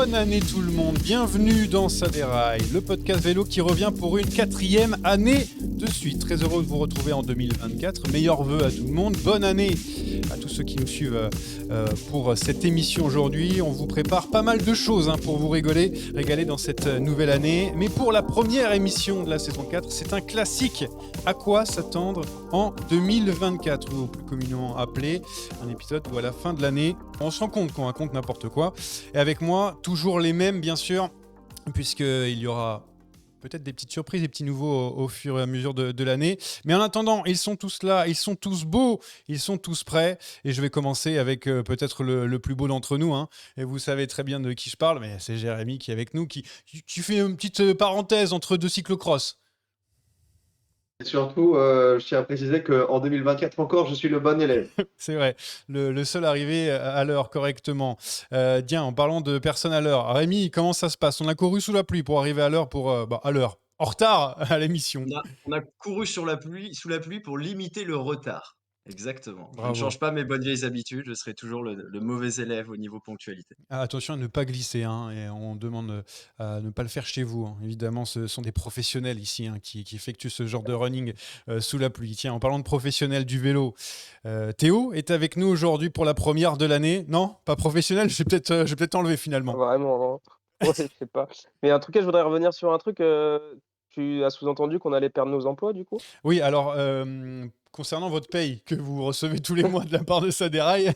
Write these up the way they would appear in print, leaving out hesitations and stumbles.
Bonne année tout le monde, bienvenue dans Ça déraille, le podcast vélo qui revient pour une 4e année de suite. Très heureux de vous retrouver en 2024, meilleurs vœux à tout le monde, bonne année à tous ceux qui nous suivent pour cette émission aujourd'hui. On vous prépare pas mal de choses pour vous régaler dans cette nouvelle année. Mais pour la première émission de la saison 4, c'est un classique. À quoi s'attendre en 2024, ou plus communément appelé un épisode où à la fin de l'année, on se rend compte qu'on raconte n'importe quoi. Et avec moi, toujours les mêmes bien sûr, puisqu'il y aura peut-être des petites surprises, des petits nouveaux au fur et à mesure de l'année. Mais en attendant, ils sont tous là, ils sont tous beaux, ils sont tous prêts. Et je vais commencer avec peut-être le plus beau d'entre nous. Et vous savez très bien de qui je parle, mais c'est Jérémy qui est avec nous. Tu fais une petite parenthèse entre deux cyclocross. Et surtout, je tiens à préciser qu'en 2024 encore, je suis le bon élève. C'est vrai, le seul arrivé à l'heure correctement. Tiens, en parlant de personnes à l'heure, Rémi, comment ça se passe ? On a couru sous la pluie pour arriver à l'heure, à l'heure, en retard à l'émission. On a couru sous la pluie pour limiter le retard. Exactement. Je ne Bravo. change pas mes bonnes vieilles habitudes, je serai toujours le mauvais élève au niveau ponctualité. Attention à ne pas glisser, et on demande à ne pas le faire chez vous. Évidemment, ce sont des professionnels ici qui effectuent ce genre de running sous la pluie. Tiens, en parlant de professionnels du vélo, Théo est avec nous aujourd'hui pour la première de l'année. Non, pas professionnel, je vais peut-être t'enlever finalement. Vraiment, non. Ouais, je sais pas. Mais en tout cas, je voudrais revenir sur un truc. Tu as sous-entendu qu'on allait perdre nos emplois, du coup? Oui, alors, concernant votre paye que vous recevez tous les mois de la part de Saderail,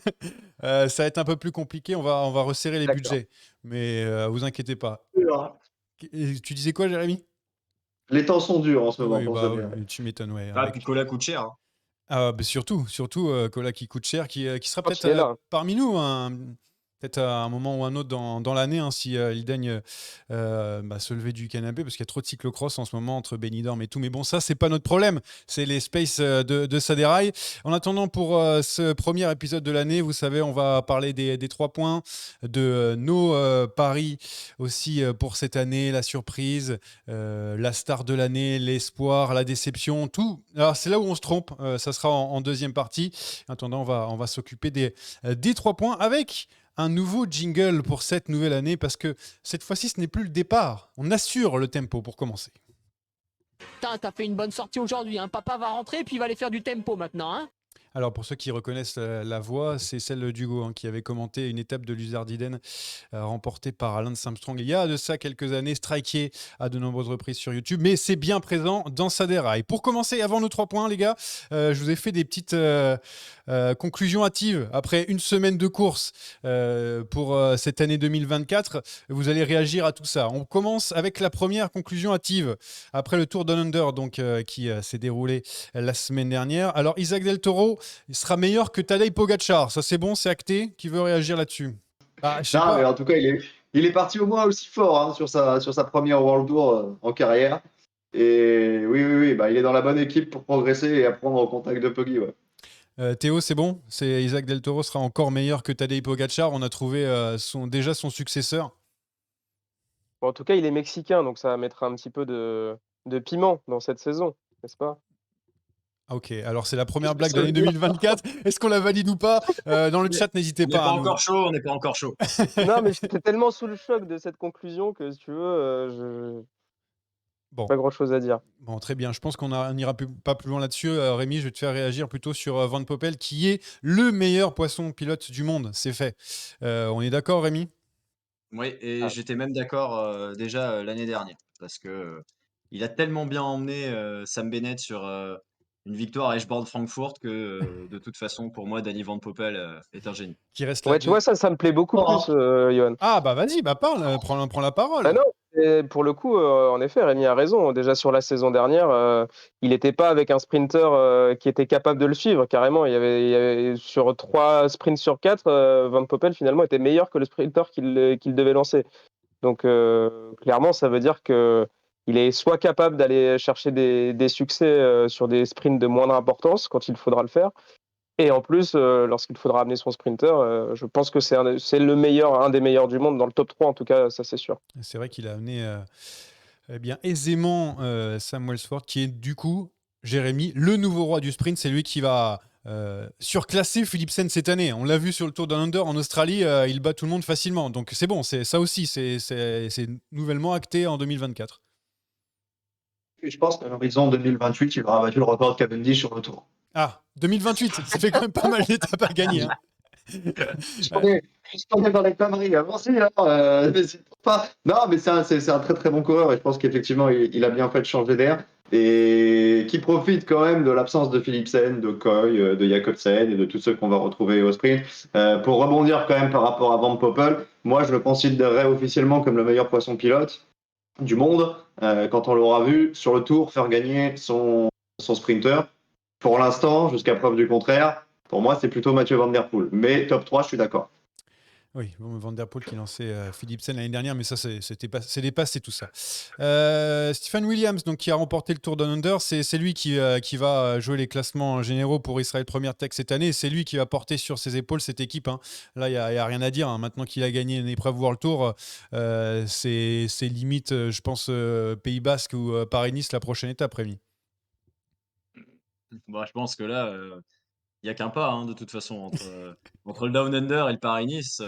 ça va être un peu plus compliqué. On va resserrer les D'accord. budgets. Mais vous inquiétez pas. Et tu disais quoi, Jérémy ? Les temps sont durs en ce moment Oui, pour bah, se dire. oui, tu m'étonnes, ouais. Ah, puis Cola coûte cher. Ah, bah, surtout, Cola qui coûte cher, qui sera Quand peut-être il est là. parmi nous, peut-être à un moment ou un autre dans l'année, si il daigne se lever du canapé, parce qu'il y a trop de cyclocross en ce moment entre Benidorm et tout. Mais bon, ça, c'est pas notre problème. C'est les spaces de Saderail. En attendant, pour ce premier épisode de l'année, vous savez, on va parler des 3 points, de nos paris aussi pour cette année, la surprise, la star de l'année, l'espoir, la déception, tout. Alors, c'est là où on se trompe. Ça sera en deuxième partie. En attendant, on va s'occuper des 3 points avec un nouveau jingle pour cette nouvelle année, parce que cette fois-ci, ce n'est plus le départ. On assure le tempo pour commencer. Putain, t'as fait une bonne sortie aujourd'hui. Papa va rentrer et puis il va aller faire du tempo maintenant. Alors, pour ceux qui reconnaissent la voix, c'est celle d'Hugo qui avait commenté une étape de l'Uzardiden remportée par Lance Armstrong il y a de ça quelques années, striké à de nombreuses reprises sur YouTube, mais c'est bien présent dans sa déraille. Pour commencer, avant nos 3 points, les gars, je vous ai fait des petites conclusions hâtives après une semaine de course pour cette année 2024. Vous allez réagir à tout ça. On commence avec la première conclusion hâtive après le Tour Down Under qui s'est déroulé la semaine dernière. Alors, Isaac Del Toro, il sera meilleur que Tadej Pogacar. Ça, c'est bon, c'est acté. Qui veut réagir là-dessus ? Non, mais en tout cas, il est parti au moins aussi fort sur sa première World Tour en carrière. Et oui, bah, il est dans la bonne équipe pour progresser et apprendre au contact de Poggi. Ouais. Théo, c'est bon ? Isaac Del Toro sera encore meilleur que Tadej Pogacar. On a trouvé déjà son successeur. Bon, en tout cas, il est mexicain, donc ça mettra un petit peu de piment dans cette saison, n'est-ce pas? Ok, alors c'est la première blague de l'année 2024. Est-ce qu'on la valide ou pas ? Dans le chat, n'hésitez pas. On n'est pas encore chaud. Non, mais j'étais tellement sous le choc de cette conclusion que, si tu veux, Bon. pas grand-chose à dire. Bon, très bien. Je pense qu'on n'ira pas plus loin là-dessus. Rémi, je vais te faire réagir plutôt sur Van Poppel, qui est le meilleur poisson pilote du monde. C'est fait. On est d'accord, Rémi ? Oui, et j'étais même d'accord déjà l'année dernière, parce que il a tellement bien emmené Sam Bennett sur une victoire à Eschborn-Francfort que de toute façon, pour moi, Danny Van Poppel est un génie. Qui reste Ouais, tu vois, ça me plaît beaucoup plus, Johan. Ah, bah vas-y, parle, prends la parole. Bah non, pour le coup, en effet, Rémi a raison. Déjà sur la saison dernière, il n'était pas avec un sprinter qui était capable de le suivre. Carrément, il y avait sur 3 sprints sur 4, Van Poppel finalement était meilleur que le sprinter qu'il devait lancer. Donc clairement, ça veut dire que il est soit capable d'aller chercher des succès sur des sprints de moindre importance quand il faudra le faire. Et en plus, lorsqu'il faudra amener son sprinter, je pense que c'est un des meilleurs du monde, dans le top 3 en tout cas, ça c'est sûr. C'est vrai qu'il a amené aisément Sam Welsford, qui est du coup, Jérémy, le nouveau roi du sprint. C'est lui qui va surclassé Philipsen cette année. On l'a vu sur le Tour Down Under en Australie, il bat tout le monde facilement. Donc c'est bon, ça aussi, c'est nouvellement acté en 2024. Et je pense qu'à l'horizon 2028, il aura battu le record de Cavendish sur le Tour. Ah, 2028, ça fait quand même pas mal d'étapes à gagner. Hein. Je connais dans les conneries. Merci, n'hésite pas. Non, mais c'est un très très bon coureur et je pense qu'effectivement, il a bien fait de changer d'air et qui profite quand même de l'absence de Philipsen, de Koy, de Jakobsen et de tous ceux qu'on va retrouver au sprint. Pour rebondir quand même par rapport à Van Poppel, moi je le considérerais officiellement comme le meilleur poisson pilote du monde quand on l'aura vu sur le Tour faire gagner son sprinter. Pour l'instant, jusqu'à preuve du contraire, pour moi, c'est plutôt Mathieu Van Der Poel. Mais top 3, je suis d'accord. Oui, bon, Van Der Poel qui lançait Philipsen l'année dernière, mais ça, c'est dépassé tout ça. Stephen Williams, donc, qui a remporté le Tour Down Under, c'est lui qui va jouer les classements généraux pour Israel Premier Tech cette année. C'est lui qui va porter sur ses épaules cette équipe. Hein. Là, il n'y a rien à dire. Hein. Maintenant qu'il a gagné une épreuve World Tour, c'est limite, je pense, Pays Basque ou Paris-Nice la prochaine étape, Rémi. Bah, je pense que là, il n'y a qu'un pas, hein, de toute façon, entre le Down Under et le Paris-Nice,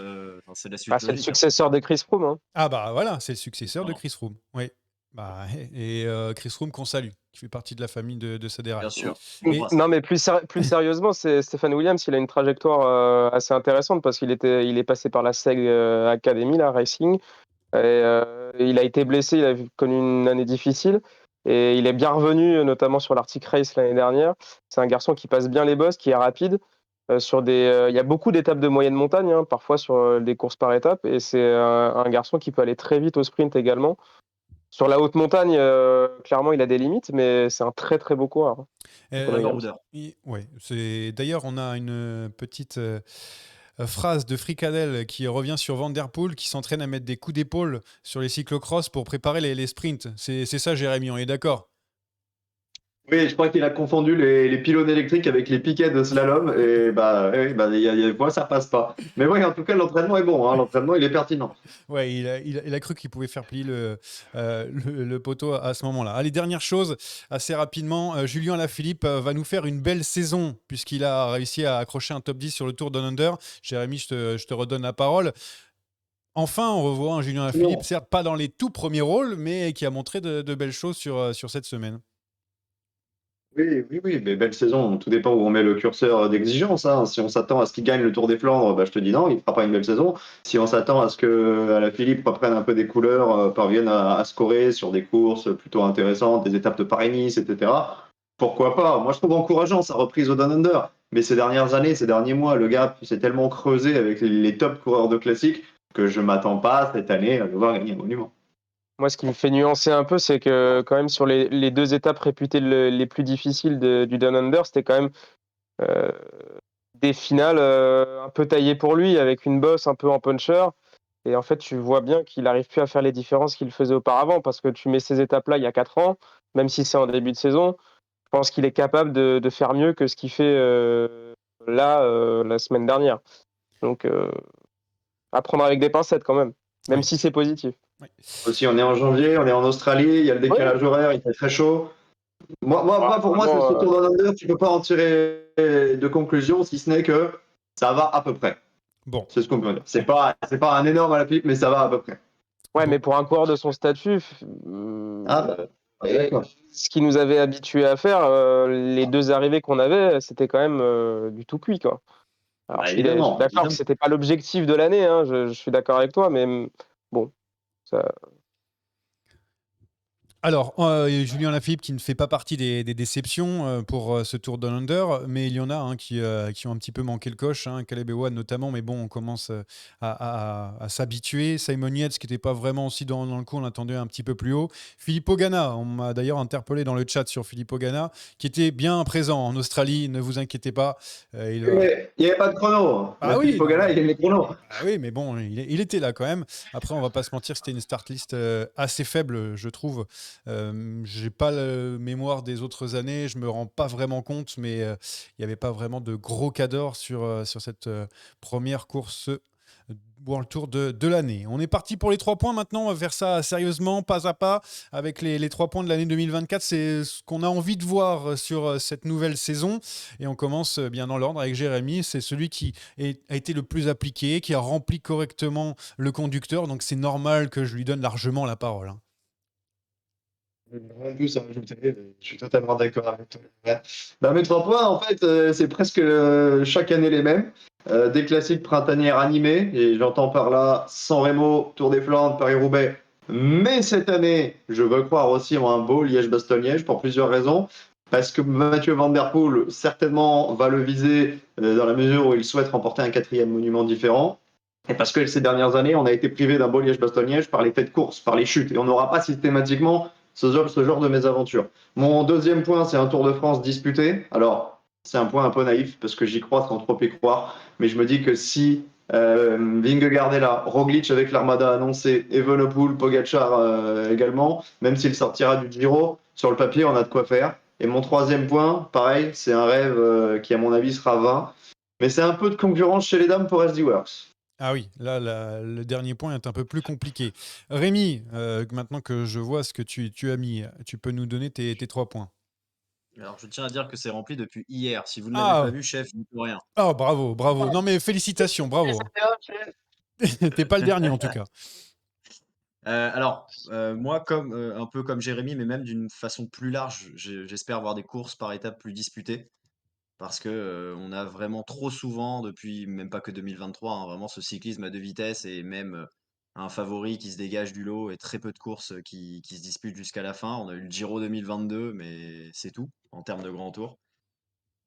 c'est la suite Bah, c'est le logique. Hein. successeur de Chris Froome. Hein. Ah bah voilà, c'est le successeur de Non. Chris Froome. Oui. Bah, et Chris Froome qu'on salue, qui fait partie de la famille de Sadera. Bien sûr. Mais- Non, mais plus sérieusement, c'est Stephen Williams. Il a une trajectoire assez intéressante parce qu'il est passé par la SEG Academy, la Racing. Et, il a été blessé, il a connu une année difficile. Et il est bien revenu, notamment sur l'Arctic Race l'année dernière. C'est un garçon qui passe bien les bosses, qui est rapide. Il y a beaucoup d'étapes de moyenne montagne, hein, parfois sur des courses par étapes. Et c'est un garçon qui peut aller très vite au sprint également. Sur la haute montagne, clairement, il a des limites, mais c'est un très très beau coureur. Baroudeur. Ouais, d'ailleurs, on a une petite phrase de Fricadel qui revient sur Van Der Poel, qui s'entraîne à mettre des coups d'épaule sur les cyclocross pour préparer les sprints. C'est ça, Jérémy, on est d'accord? Oui, je crois qu'il a confondu les pylônes électriques avec les piquets de slalom. Et moi, ça passe pas. Mais oui, en tout cas, l'entraînement est bon. Hein, l'entraînement, il est pertinent. Ouais, il a cru qu'il pouvait faire plier le poteau à ce moment-là. Allez, dernière chose, assez rapidement, Julien Alaphilippe va nous faire une belle saison puisqu'il a réussi à accrocher un top 10 sur le Tour Down Under. Jérémy, je te redonne la parole. Enfin, on revoit un Julien Alaphilippe, certes pas dans les tout premiers rôles, mais qui a montré de belles choses sur cette semaine. Oui, mais belle saison. Tout dépend où on met le curseur d'exigence. Hein. Si on s'attend à ce qu'il gagne le Tour des Flandres, bah, je te dis non, il ne fera pas une belle saison. Si on s'attend à ce que Alaphilippe reprenne un peu des couleurs, parvienne à scorer sur des courses plutôt intéressantes, des étapes de Paris-Nice, etc., pourquoi pas? Moi, je trouve encourageant sa reprise au Down Under. Mais ces dernières années, ces derniers mois, le gap s'est tellement creusé avec les top coureurs de classique que je ne m'attends pas cette année à le voir gagner un monument. Moi, ce qui me fait nuancer un peu, c'est que quand même sur les deux étapes réputées les plus difficiles du Down Under, c'était quand même euh, des finales un peu taillées pour lui, avec une bosse un peu en puncher. Et en fait, tu vois bien qu'il n'arrive plus à faire les différences qu'il faisait auparavant, parce que tu mets ces étapes-là il y a 4 ans, même si c'est en début de saison, je pense qu'il est capable de faire mieux que ce qu'il fait la semaine dernière. Donc, à prendre avec des pincettes quand même, même Oui. si c'est positif. Oui. Aussi, on est en janvier, on est en Australie, il y a le décalage horaire, il fait très chaud. Pour moi, ce Tour Down Under, tu ne peux pas en tirer de conclusion, si ce n'est que ça va à peu près. Bon. C'est ce qu'on peut dire. C'est pas un énorme Alaphilippe, mais ça va à peu près. Ouais, Bon. mais pour un coureur de son statut, D'accord. ce qui nous avait habitués à faire, les deux arrivées qu'on avait, c'était quand même du tout cuit, quoi. Alors, je suis d'accord que c'était pas l'objectif de l'année, hein, je suis d'accord avec toi, mais bon, ça... Alors, Julien Alaphilippe qui ne fait pas partie des déceptions pour ce Tour Down Under, mais il y en a hein, qui ont un petit peu manqué le coche, hein, Caleb Ewan notamment, mais bon, on commence à s'habituer. Simon Yates qui n'était pas vraiment aussi dans le coup, on l'attendait un petit peu plus haut. Filippo Ganna, on m'a d'ailleurs interpellé dans le chat sur Filippo Ganna, qui était bien présent en Australie, ne vous inquiétez pas. Mais il n'y avait pas de chrono. Ah oui, Filippo Ganna, il aime les chronos. Ah oui, mais bon, il était là quand même. Après, on va pas se mentir, c'était une start list assez faible, je trouve. J'ai pas la mémoire des autres années, je me rends pas vraiment compte, mais il n'y avait pas vraiment de gros cadors sur cette première course World Tour de l'année. On est parti pour les 3 points maintenant, on va faire ça sérieusement, pas à pas, avec les 3 points de l'année 2024. C'est ce qu'on a envie de voir sur cette nouvelle saison. Et on commence bien dans l'ordre avec Jérémy. C'est celui qui a été le plus appliqué, qui a rempli correctement le conducteur. Donc c'est normal que je lui donne largement la parole. Rien de plus à rajouter, je suis totalement d'accord avec toi. Ouais. Bah, mes 3 points, en fait, c'est presque chaque année les mêmes. Des classiques printanières animés, et j'entends par là San Remo, Tour des Flandres, Paris-Roubaix. Mais cette année, je veux croire aussi en un beau Liège-Bastogne-Liège pour plusieurs raisons. Parce que Mathieu Van Der Poel, certainement, va le viser dans la mesure où il souhaite remporter un 4e monument différent. Et parce que ces dernières années, on a été privé d'un beau Liège-Bastogne-Liège par les faits de course, par les chutes. Et on n'aura pas systématiquement ce genre de mésaventures. Mon deuxième point, c'est un Tour de France disputé. Alors, c'est un point un peu naïf parce que j'y crois sans trop y croire. Mais je me dis que si Vingegaard est là, Roglic avec l'Armada annoncée, Evenepoel, Pogacar également, même s'il sortira du Giro, sur le papier, on a de quoi faire. Et mon troisième point, pareil, c'est un rêve qui, à mon avis, sera vain. Mais c'est un peu de concurrence chez les dames pour SD Works. Ah oui, là, le dernier point est un peu plus compliqué. Rémi, maintenant que je vois ce que tu as mis, tu peux nous donner tes 3 points. Alors, je tiens à dire que c'est rempli depuis hier. Si vous ne l'avez pas Ah, vu, chef, n'y peut rien. bravo, bravo. Non mais félicitations, bravo. T'es pas le dernier en tout cas. Moi, un peu comme Jérémy, mais même d'une façon plus large, j'espère voir des courses par étapes plus disputées. Parce que on a vraiment trop souvent, depuis même pas que 2023, hein, vraiment ce cyclisme à 2 vitesses et même un favori qui se dégage du lot et très peu de courses qui se disputent jusqu'à la fin. On a eu le Giro 2022, mais c'est tout en termes de grands tours.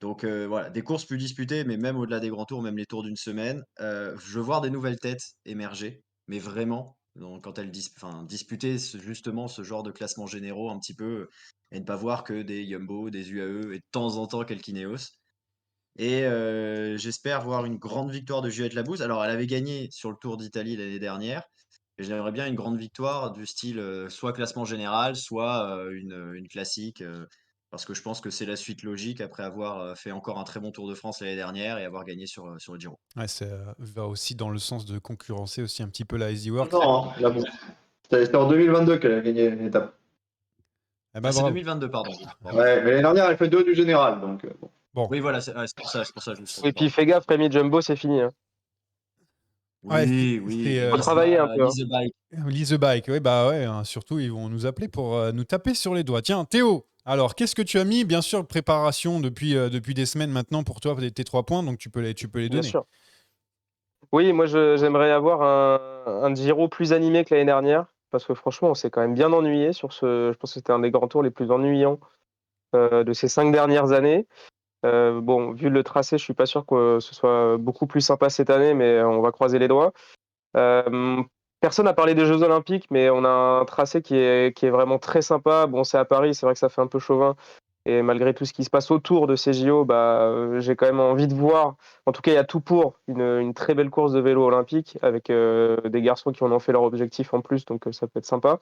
Donc voilà, des courses plus disputées, mais même au-delà des grands tours, même les tours d'une semaine. Je veux voir des nouvelles têtes émerger, mais vraiment, donc, quand elles disputer justement ce genre de classement généraux un petit peu, et ne pas voir que des Jumbo, des UAE et de temps en temps quelques Ineos. Et j'espère voir une grande victoire de Juliette Labouze. Alors, elle avait gagné sur le Tour d'Italie l'année dernière. Et j'aimerais bien une grande victoire du style soit classement général, soit une classique. Parce que je pense que c'est la suite logique après avoir fait encore un très bon Tour de France l'année dernière et avoir gagné sur le Giro. Ouais, ça va aussi dans le sens de concurrencer aussi un petit peu la Easy Works. Non, là, bon. C'était en 2022 qu'elle a gagné l'étape. Eh ben, C'est bravo. 2022, pardon. Ouais, mais l'année dernière, elle fait 2 du général. Donc, bon. Bon, Oui, voilà, c'est pour ça, je me trompe. Et puis fais gaffe, Rémi Jumbo, c'est fini, hein. ouais, Oui, c'est Faut travailler un peu, hein. Lise the Bike. Lease the Bike. Oui, bah ouais, hein, surtout ils vont nous appeler pour nous taper sur les doigts. Tiens, Théo, alors qu'est-ce que tu as mis? Bien sûr, préparation depuis des semaines maintenant pour toi, tes 3 points, donc tu peux les Bien donner. sûr. Oui, moi j'aimerais avoir un Giro plus animé que l'année dernière, parce que franchement, on s'est quand même bien ennuyé sur ce. Je pense que c'était un des grands tours les plus ennuyants de ces 5 dernières années. Bon, vu le tracé, je suis pas sûr que ce soit beaucoup plus sympa cette année, mais on va croiser les doigts. Euh, Personne n'a parlé des Jeux Olympiques, mais on a un tracé qui est vraiment très sympa. Bon, c'est à Paris, c'est vrai que ça fait un peu chauvin. Et malgré tout ce qui se passe autour de ces JO, j'ai quand même envie de voir. En tout cas, il y a tout pour une très belle course de vélo olympique avec des garçons qui en ont fait leur objectif en plus, donc ça peut être sympa.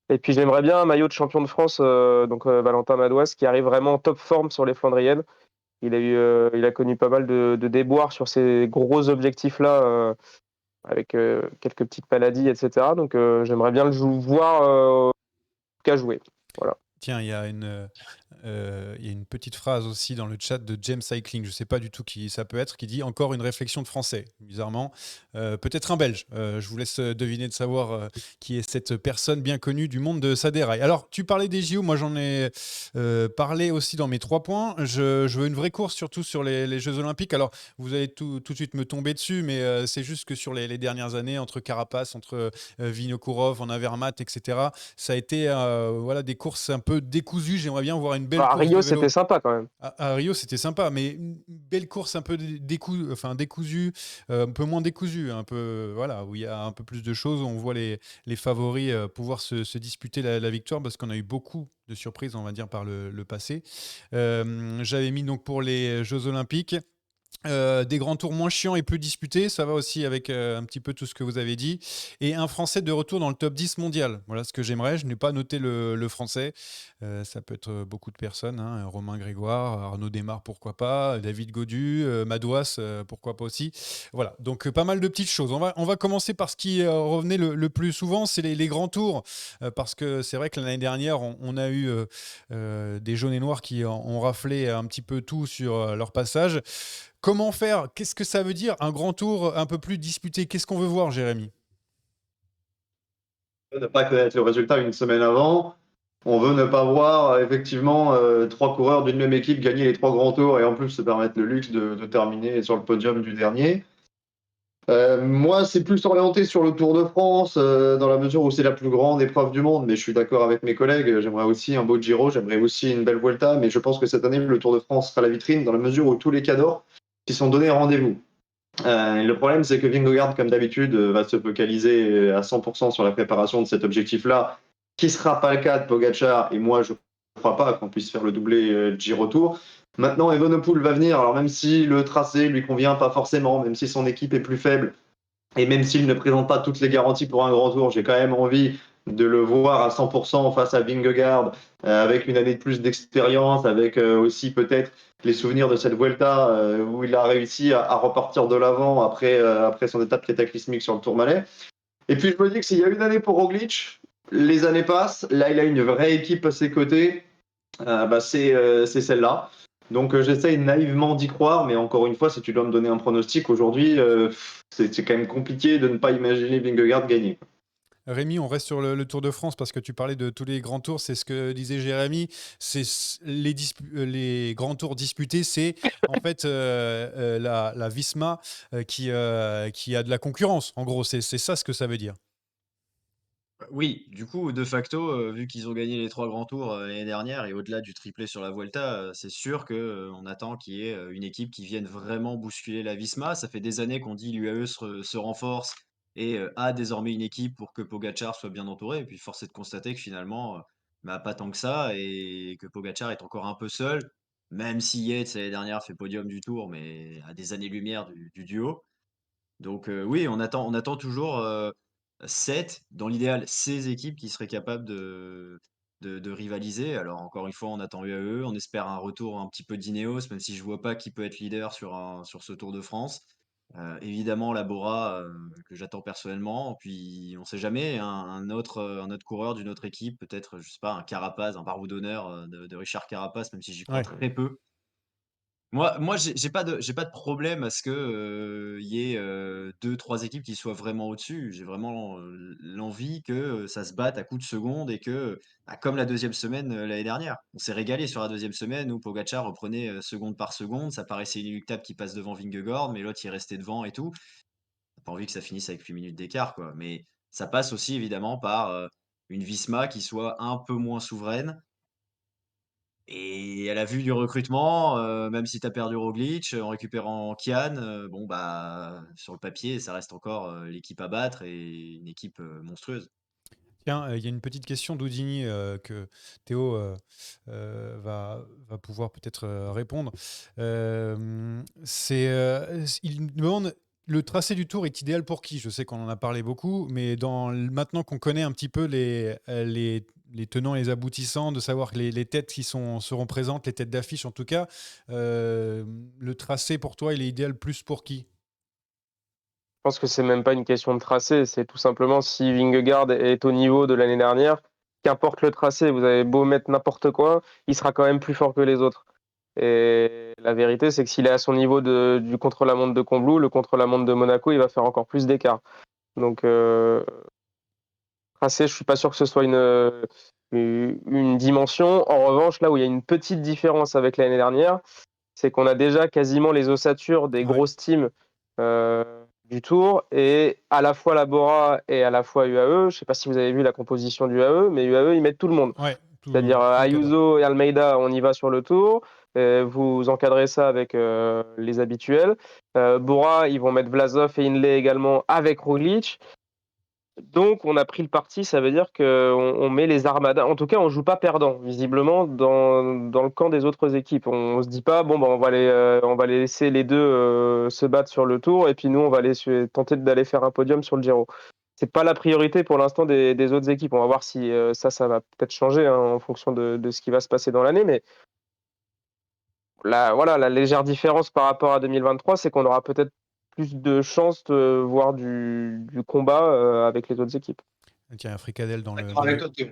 Et puis j'aimerais bien un maillot de champion de France, Valentin Madouas, qui arrive vraiment en top forme sur les Flandriennes. Il a connu pas mal de déboires sur ces gros objectifs-là, avec quelques petites maladies, etc. Donc j'aimerais bien voir en tout cas jouer. Voilà. Tiens, il y a une petite phrase aussi dans le chat de James Cycling, je ne sais pas du tout qui ça peut être, qui dit encore une réflexion de français, bizarrement. Peut-être un belge. Je vous laisse deviner de savoir qui est cette personne bien connue du monde de Saderail. Alors, tu parlais des JO, moi j'en ai parlé aussi dans mes 3 points. Je veux une vraie course, surtout sur les Jeux Olympiques. Alors, vous allez tout de suite me tomber dessus, mais c'est juste que sur les dernières années, entre Carapace, entre Vinokourov, Van Avermaet, etc., ça a été des courses un peu décousues. J'aimerais bien voir une belle À course Rio, de vélo. c'était sympa quand même. À Rio, c'était sympa, mais une belle course un peu décousue, un peu moins décousue, un peu, voilà, où il y a un peu plus de choses, où on voit les favoris pouvoir se disputer la victoire, parce qu'on a eu beaucoup de surprises, on va dire, par le passé. J'avais mis donc pour les Jeux Olympiques Des grands tours moins chiants et plus disputés, ça va aussi avec un petit peu tout ce que vous avez dit. Et un Français de retour dans le top 10 mondial. Voilà ce que j'aimerais. Je n'ai pas noté le Français. Ça peut être beaucoup de personnes, hein. Romain Grégoire, Arnaud Desmar, pourquoi pas, David Godu, Madouas, pourquoi pas aussi. Voilà, donc pas mal de petites choses. On va commencer par ce qui revenait le plus souvent, c'est les grands tours. Parce que c'est vrai que l'année dernière, on a eu des jaunes et noirs qui ont raflé un petit peu tout sur leur passage. Comment faire? Qu'est-ce que ça veut dire un grand tour un peu plus disputé? Qu'est-ce qu'on veut voir, Jérémy? Ne pas connaître le résultat une semaine avant. On veut ne pas voir effectivement trois coureurs d'une même équipe gagner les trois grands tours et en plus se permettre le luxe de terminer sur le podium du dernier. Moi, c'est plus orienté sur le Tour de France, dans la mesure où c'est la plus grande épreuve du monde, mais je suis d'accord avec mes collègues, j'aimerais aussi un beau Giro, j'aimerais aussi une belle Vuelta, mais je pense que cette année, le Tour de France sera la vitrine, dans la mesure où tous les cadors s'y sont donnés rendez-vous. Le problème, c'est que Vingegaard, comme d'habitude, va se focaliser à 100% sur la préparation de cet objectif-là, qui ne sera pas le cas de Pogacar, et moi, je ne crois pas qu'on puisse faire le doublé Giro Tour. Maintenant, Evenepoel va venir, alors même si le tracé lui convient pas forcément, même si son équipe est plus faible, et même s'il ne présente pas toutes les garanties pour un grand tour, j'ai quand même envie de le voir à 100% face à Vingegaard, avec une année de plus d'expérience, avec aussi peut-être les souvenirs de cette Vuelta où il a réussi à repartir de l'avant après son étape cataclysmique sur le Tourmalet. Et puis je me dis que s'il y a une année pour Roglic, les années passent, là il a une vraie équipe à ses côtés, c'est celle-là. Donc j'essaye naïvement d'y croire, mais encore une fois, si tu dois me donner un pronostic aujourd'hui, c'est quand même compliqué de ne pas imaginer Vingegaard gagner. Rémi, on reste sur le Tour de France parce que tu parlais de tous les grands tours. C'est ce que disait Jérémy. Les grands tours disputés, c'est en fait la Visma qui a de la concurrence. En gros, c'est ça ce que ça veut dire. Oui, du coup, de facto, vu qu'ils ont gagné les 3 grands tours, l'année dernière et au-delà du triplé sur la Vuelta, c'est sûr que, on attend qu'il y ait, une équipe qui vienne vraiment bousculer la Visma. Ça fait des années qu'on dit l'UAE se renforce et a désormais une équipe pour que Pogacar soit bien entouré et puis force est de constater que finalement, bah, pas tant que ça et que Pogacar est encore un peu seul, même si Yates l'année dernière fait podium du Tour, mais à des années-lumière du duo. Donc oui, on attend toujours, 7, dans l'idéal 16 équipes qui seraient capables de rivaliser. Alors encore une fois, on attend UAE, on espère un retour un petit peu d'Ineos, même si je vois pas qui peut être leader sur ce Tour de France. Évidemment la Bora, que j'attends personnellement, puis on sait jamais, un autre coureur d'une autre équipe, peut-être, je sais pas, un Carapaz, un Barbeau d'honneur, de Richard Carapaz, même si j'y crois Ouais. très peu. Moi, j'ai pas de problème à ce que, il y ait, 2-3 équipes qui soient vraiment au-dessus. J'ai vraiment, l'envie que, ça se batte à coups de secondes et que, bah, comme la deuxième semaine, l'année dernière. On s'est régalé sur la deuxième semaine où Pogacar reprenait, seconde par seconde. Ça paraissait inéluctable qu'il passe devant Vingegaard, mais l'autre, il restait devant et tout. Tu pas envie que ça finisse avec 8 minutes d'écart, quoi. Mais ça passe aussi évidemment par, une Visma qui soit un peu moins souveraine et à la vue du recrutement, même si tu as perdu Roglic, en récupérant Kian, bon, bah, sur le papier, ça reste encore, l'équipe à battre et une équipe, monstrueuse. Tiens, il y a une petite question d'Houdini que Théo va pouvoir peut-être répondre. Il me demande, le tracé du tour est idéal pour qui? Je sais qu'on en a parlé beaucoup, mais maintenant qu'on connaît un petit peu les tenants et les aboutissants, de savoir que les têtes qui seront présentes, les têtes d'affiche en tout cas, le tracé pour toi, il est idéal plus pour qui? Je pense que c'est même pas une question de tracé, c'est tout simplement si Vingegaard est au niveau de l'année dernière, qu'importe le tracé, vous avez beau mettre n'importe quoi, il sera quand même plus fort que les autres. Et la vérité, c'est que s'il est à son niveau du contre-la-montre de Combloux, le contre-la-montre de Monaco, il va faire encore plus d'écart. Donc, tracé, je suis pas sûr que ce soit une dimension. En revanche, là où il y a une petite différence avec l'année dernière, c'est qu'on a déjà quasiment les ossatures des Ouais. grosses teams du Tour, et à la fois la Bora et à la fois UAE. Je sais pas si vous avez vu la composition du UAE, mais UAE, ils mettent tout le monde. Ouais, C'est-à-dire tout le cadre. Ayuso et Almeida, on y va sur le Tour. Vous encadrez ça avec les habituels. Bora, ils vont mettre Vlasov et Hindley également avec Roglic. Donc, on a pris le parti, ça veut dire qu'on met les armadas. En tout cas, on joue pas perdant, visiblement, dans le camp des autres équipes. On se dit pas, bon, bah, on va les laisser les deux se battre sur le tour, et puis nous, on va tenter d'aller faire un podium sur le Giro. C'est pas la priorité pour l'instant des autres équipes. On va voir si ça va peut-être changer hein, en fonction de ce qui va se passer dans l'année. Mais voilà, la légère différence par rapport à 2023, c'est qu'on aura peut-être plus de chances de voir du combat avec les autres équipes. Tiens, un fricadelle dans le. D'accord avec toi, Théo.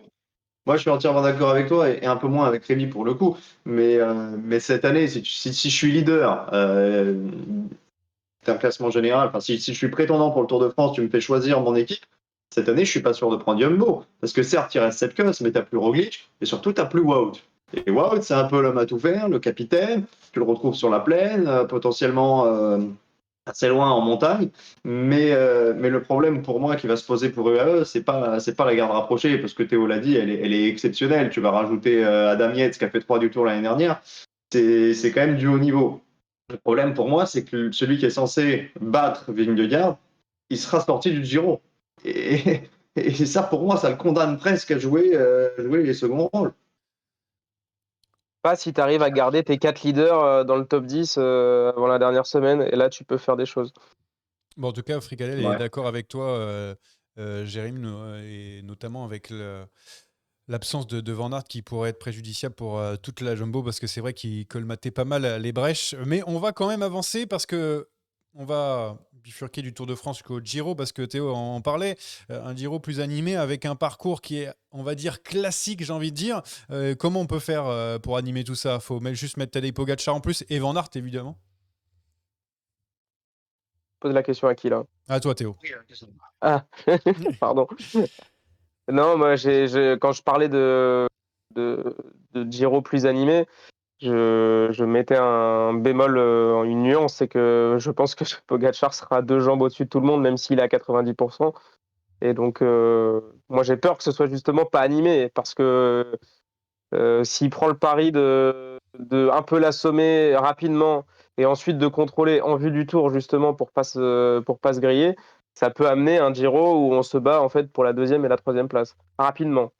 Moi, je suis entièrement d'accord avec toi et un peu moins avec Rémi pour le coup. Mais cette année, si je suis leader d'un classement général, enfin, si je suis prétendant pour le Tour de France, tu me fais choisir mon équipe. Cette année, je suis pas sûr de prendre Jumbo. Parce que certes, il reste Sepkus, mais tu n'as plus Roglic et surtout, tu n'as plus Wout. Et Wout, c'est un peu l'homme à tout faire, le capitaine. Tu le retrouves sur la plaine, potentiellement assez loin en montagne. Mais le problème pour moi qui va se poser pour UAE, c'est pas la garde rapprochée, parce que Théo l'a dit, elle est exceptionnelle. Tu vas rajouter Adam Yates qui a fait 3 du Tour l'année dernière. C'est quand même du haut niveau. Le problème pour moi, c'est que celui qui est censé battre Vingegaard, il sera sorti du Giro. Et, et ça, pour moi, ça le condamne presque à jouer les seconds rôles. Pas si tu arrives à garder tes 4 leaders dans le top 10 avant la dernière semaine, et là, tu peux faire des choses. Bon, en tout cas, Fricadel est Ouais. d'accord avec toi, Jérémy, et notamment avec l'absence de Van Aert qui pourrait être préjudiciable pour toute la Jumbo, parce que c'est vrai qu'il colmatait pas mal les brèches. Mais on va quand même avancer parce que on va bifurquer du Tour de France jusqu'au Giro, parce que Théo en parlait, un Giro plus animé avec un parcours qui est, on va dire, classique, j'ai envie de dire. Comment on peut faire pour animer tout ça? Faut juste mettre Tadej Pogacar en plus et Van Aert, évidemment. Pose la question à qui, là? À toi, Théo. Ah, pardon. Non, moi, quand je parlais de Giro plus animé, je mettais un bémol, une nuance, c'est que je pense que Pogacar sera 2 jambes au-dessus de tout le monde, même s'il est à 90%. Et donc, moi, j'ai peur que ce soit justement pas animé, parce que s'il prend le pari de un peu l'assommer rapidement et ensuite de contrôler en vue du tour, justement, pour pas se griller, ça peut amener un Giro où on se bat en fait pour la 2e et la 3e place. Rapidement,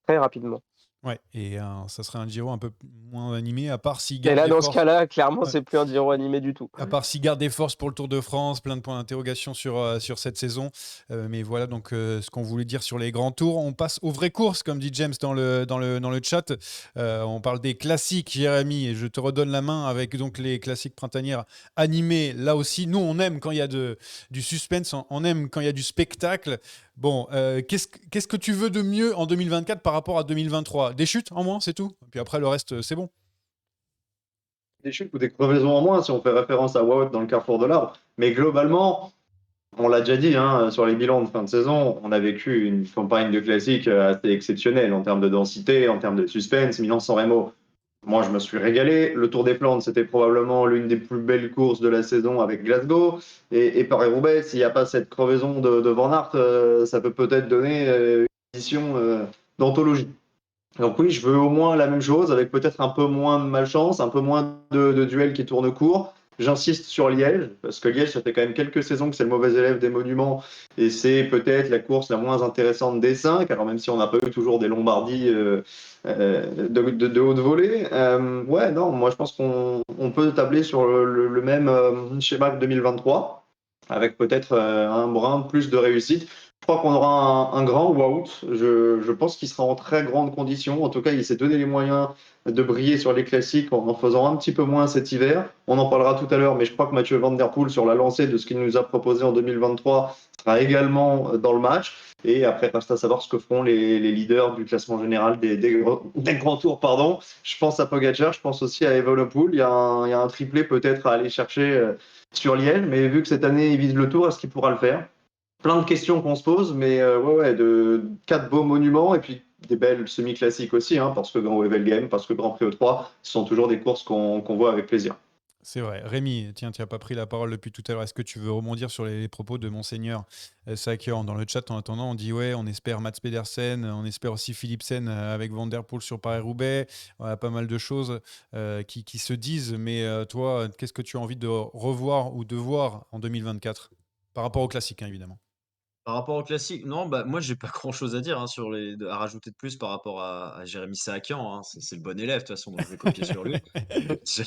très rapidement. Ouais, et ça serait un Giro un peu moins animé, à part s'il Et garde là, des dans ce forces. cas-là, clairement, Ouais. c'est plus un Giro animé du tout. À part s'il garde des forces pour le Tour de France, plein de points d'interrogation sur cette saison. Mais voilà donc ce qu'on voulait dire sur les grands tours. On passe aux vraies courses, comme dit James dans le chat. On parle des classiques, Jérémy, et je te redonne la main avec donc les classiques printanières animés. Là aussi, nous, on aime quand il y a du suspense, on aime quand il y a du spectacle. Bon, qu'est-ce que tu veux de mieux en 2024 par rapport à 2023? Des chutes en moins, c'est tout. Puis après, le reste, c'est bon. Des chutes ou des crevaisons en moins, si on fait référence à Wout dans le carrefour de l'arbre. Mais globalement, on l'a déjà dit sur les bilans de fin de saison, on a vécu une campagne de classique assez exceptionnelle en termes de densité, en termes de suspense. Milan-San Remo, moi je me suis régalé. Le Tour des Flandres, c'était probablement l'une des plus belles courses de la saison avec Glasgow. Et Paris-Roubaix, s'il n'y a pas cette crevaison de Van Aert, ça peut peut-être donner une édition d'anthologie. Donc oui, je veux au moins la même chose, avec peut-être un peu moins de malchance, un peu moins de duels qui tournent court. J'insiste sur Liège, parce que Liège, ça fait quand même quelques saisons que c'est le mauvais élève des monuments, et c'est peut-être la course la moins intéressante des 5, alors même si on n'a pas eu toujours des Lombardies de haute volée. Ouais, non, moi je pense qu'on peut tabler sur le même schéma que 2023, avec peut-être un brin plus de réussite. Je crois qu'on aura un grand Wout. Je pense qu'il sera en très grande condition. En tout cas, il s'est donné les moyens de briller sur les classiques en faisant un petit peu moins cet hiver. On en parlera tout à l'heure, mais je crois que Mathieu Van Der Poel, sur la lancée de ce qu'il nous a proposé en 2023, sera également dans le match. Et après, reste à savoir ce que feront les leaders du classement général des grands tours. Pardon. Je pense à Pogacar, je pense aussi à Evenepoel. Il y a un triplé peut-être à aller chercher sur Liège, mais vu que cette année, il vise le tour, est-ce qu'il pourra le faire? Plein de questions qu'on se pose, mais de 4 beaux monuments et puis des belles semi-classiques aussi, parce que Grand Wevelgem, parce que Grand Prix E3, ce sont toujours des courses qu'on voit avec plaisir. C'est vrai. Rémi, tiens, tu n'as pas pris la parole depuis tout à l'heure. Est-ce que tu veux rebondir sur les propos de Monseigneur Sakian dans le chat? En attendant, on dit ouais, on espère Mats Pedersen, on espère aussi Philipsen avec Van Der Poel sur Paris-Roubaix. Voilà, pas mal de choses qui se disent. Mais toi, qu'est-ce que tu as envie de revoir ou de voir en 2024 par rapport au classique, évidemment? Par rapport au classique, non, bah, moi, j'ai pas grand-chose à dire, hein, à rajouter de plus par rapport à Jérémy Sakian, hein. C'est le bon élève, de toute façon, donc je vais copier sur lui. Je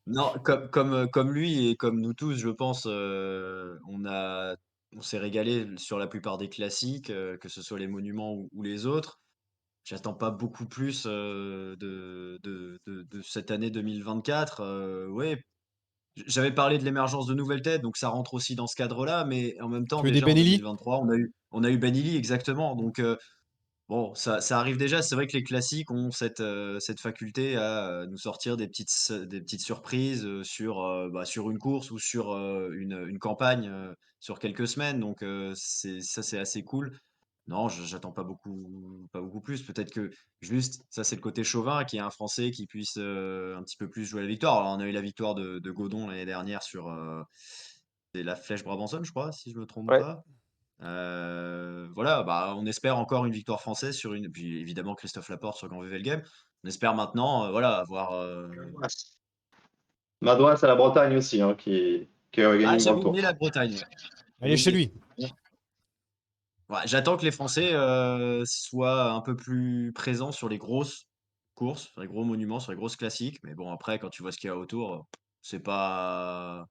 Non, comme lui et comme nous tous, je pense, on s'est régalé sur la plupart des classiques, que ce soit les monuments ou les autres. J'attends pas beaucoup plus, de cette année 2024, ouais, j'avais parlé de l'émergence de nouvelles têtes, donc ça rentre aussi dans ce cadre-là, mais en même temps, Tu veux des déjà en Benelli? 2023, on a eu Ben Ily exactement, donc bon, ça arrive déjà. C'est vrai que les classiques ont cette faculté à nous sortir des petites surprises sur une course ou sur une campagne sur quelques semaines. Donc, c'est assez cool. Non, j'attends pas beaucoup plus. Peut-être que juste, ça, c'est le côté chauvin, qu'il y ait un Français qui puisse un petit peu plus jouer la victoire. Alors, on a eu la victoire de Godon l'année dernière sur c'est la Flèche Brabançonne, je crois, si je me trompe Ouais. pas. Voilà, bah, on espère encore une victoire française puis évidemment Christophe Laporte sur Grand Game. On espère maintenant, voilà, avoir. Madouas à la Bretagne aussi, hein, qui a Ah, gagné une grande j'avoue, tour. mais la Bretagne, ouais. Elle est chez Mais lui. bon, ouais, j'attends que les Français soient un peu plus présents sur les grosses courses, sur les gros monuments, sur les grosses classiques. Mais bon, après, quand tu vois ce qu'il y a autour, c'est pas.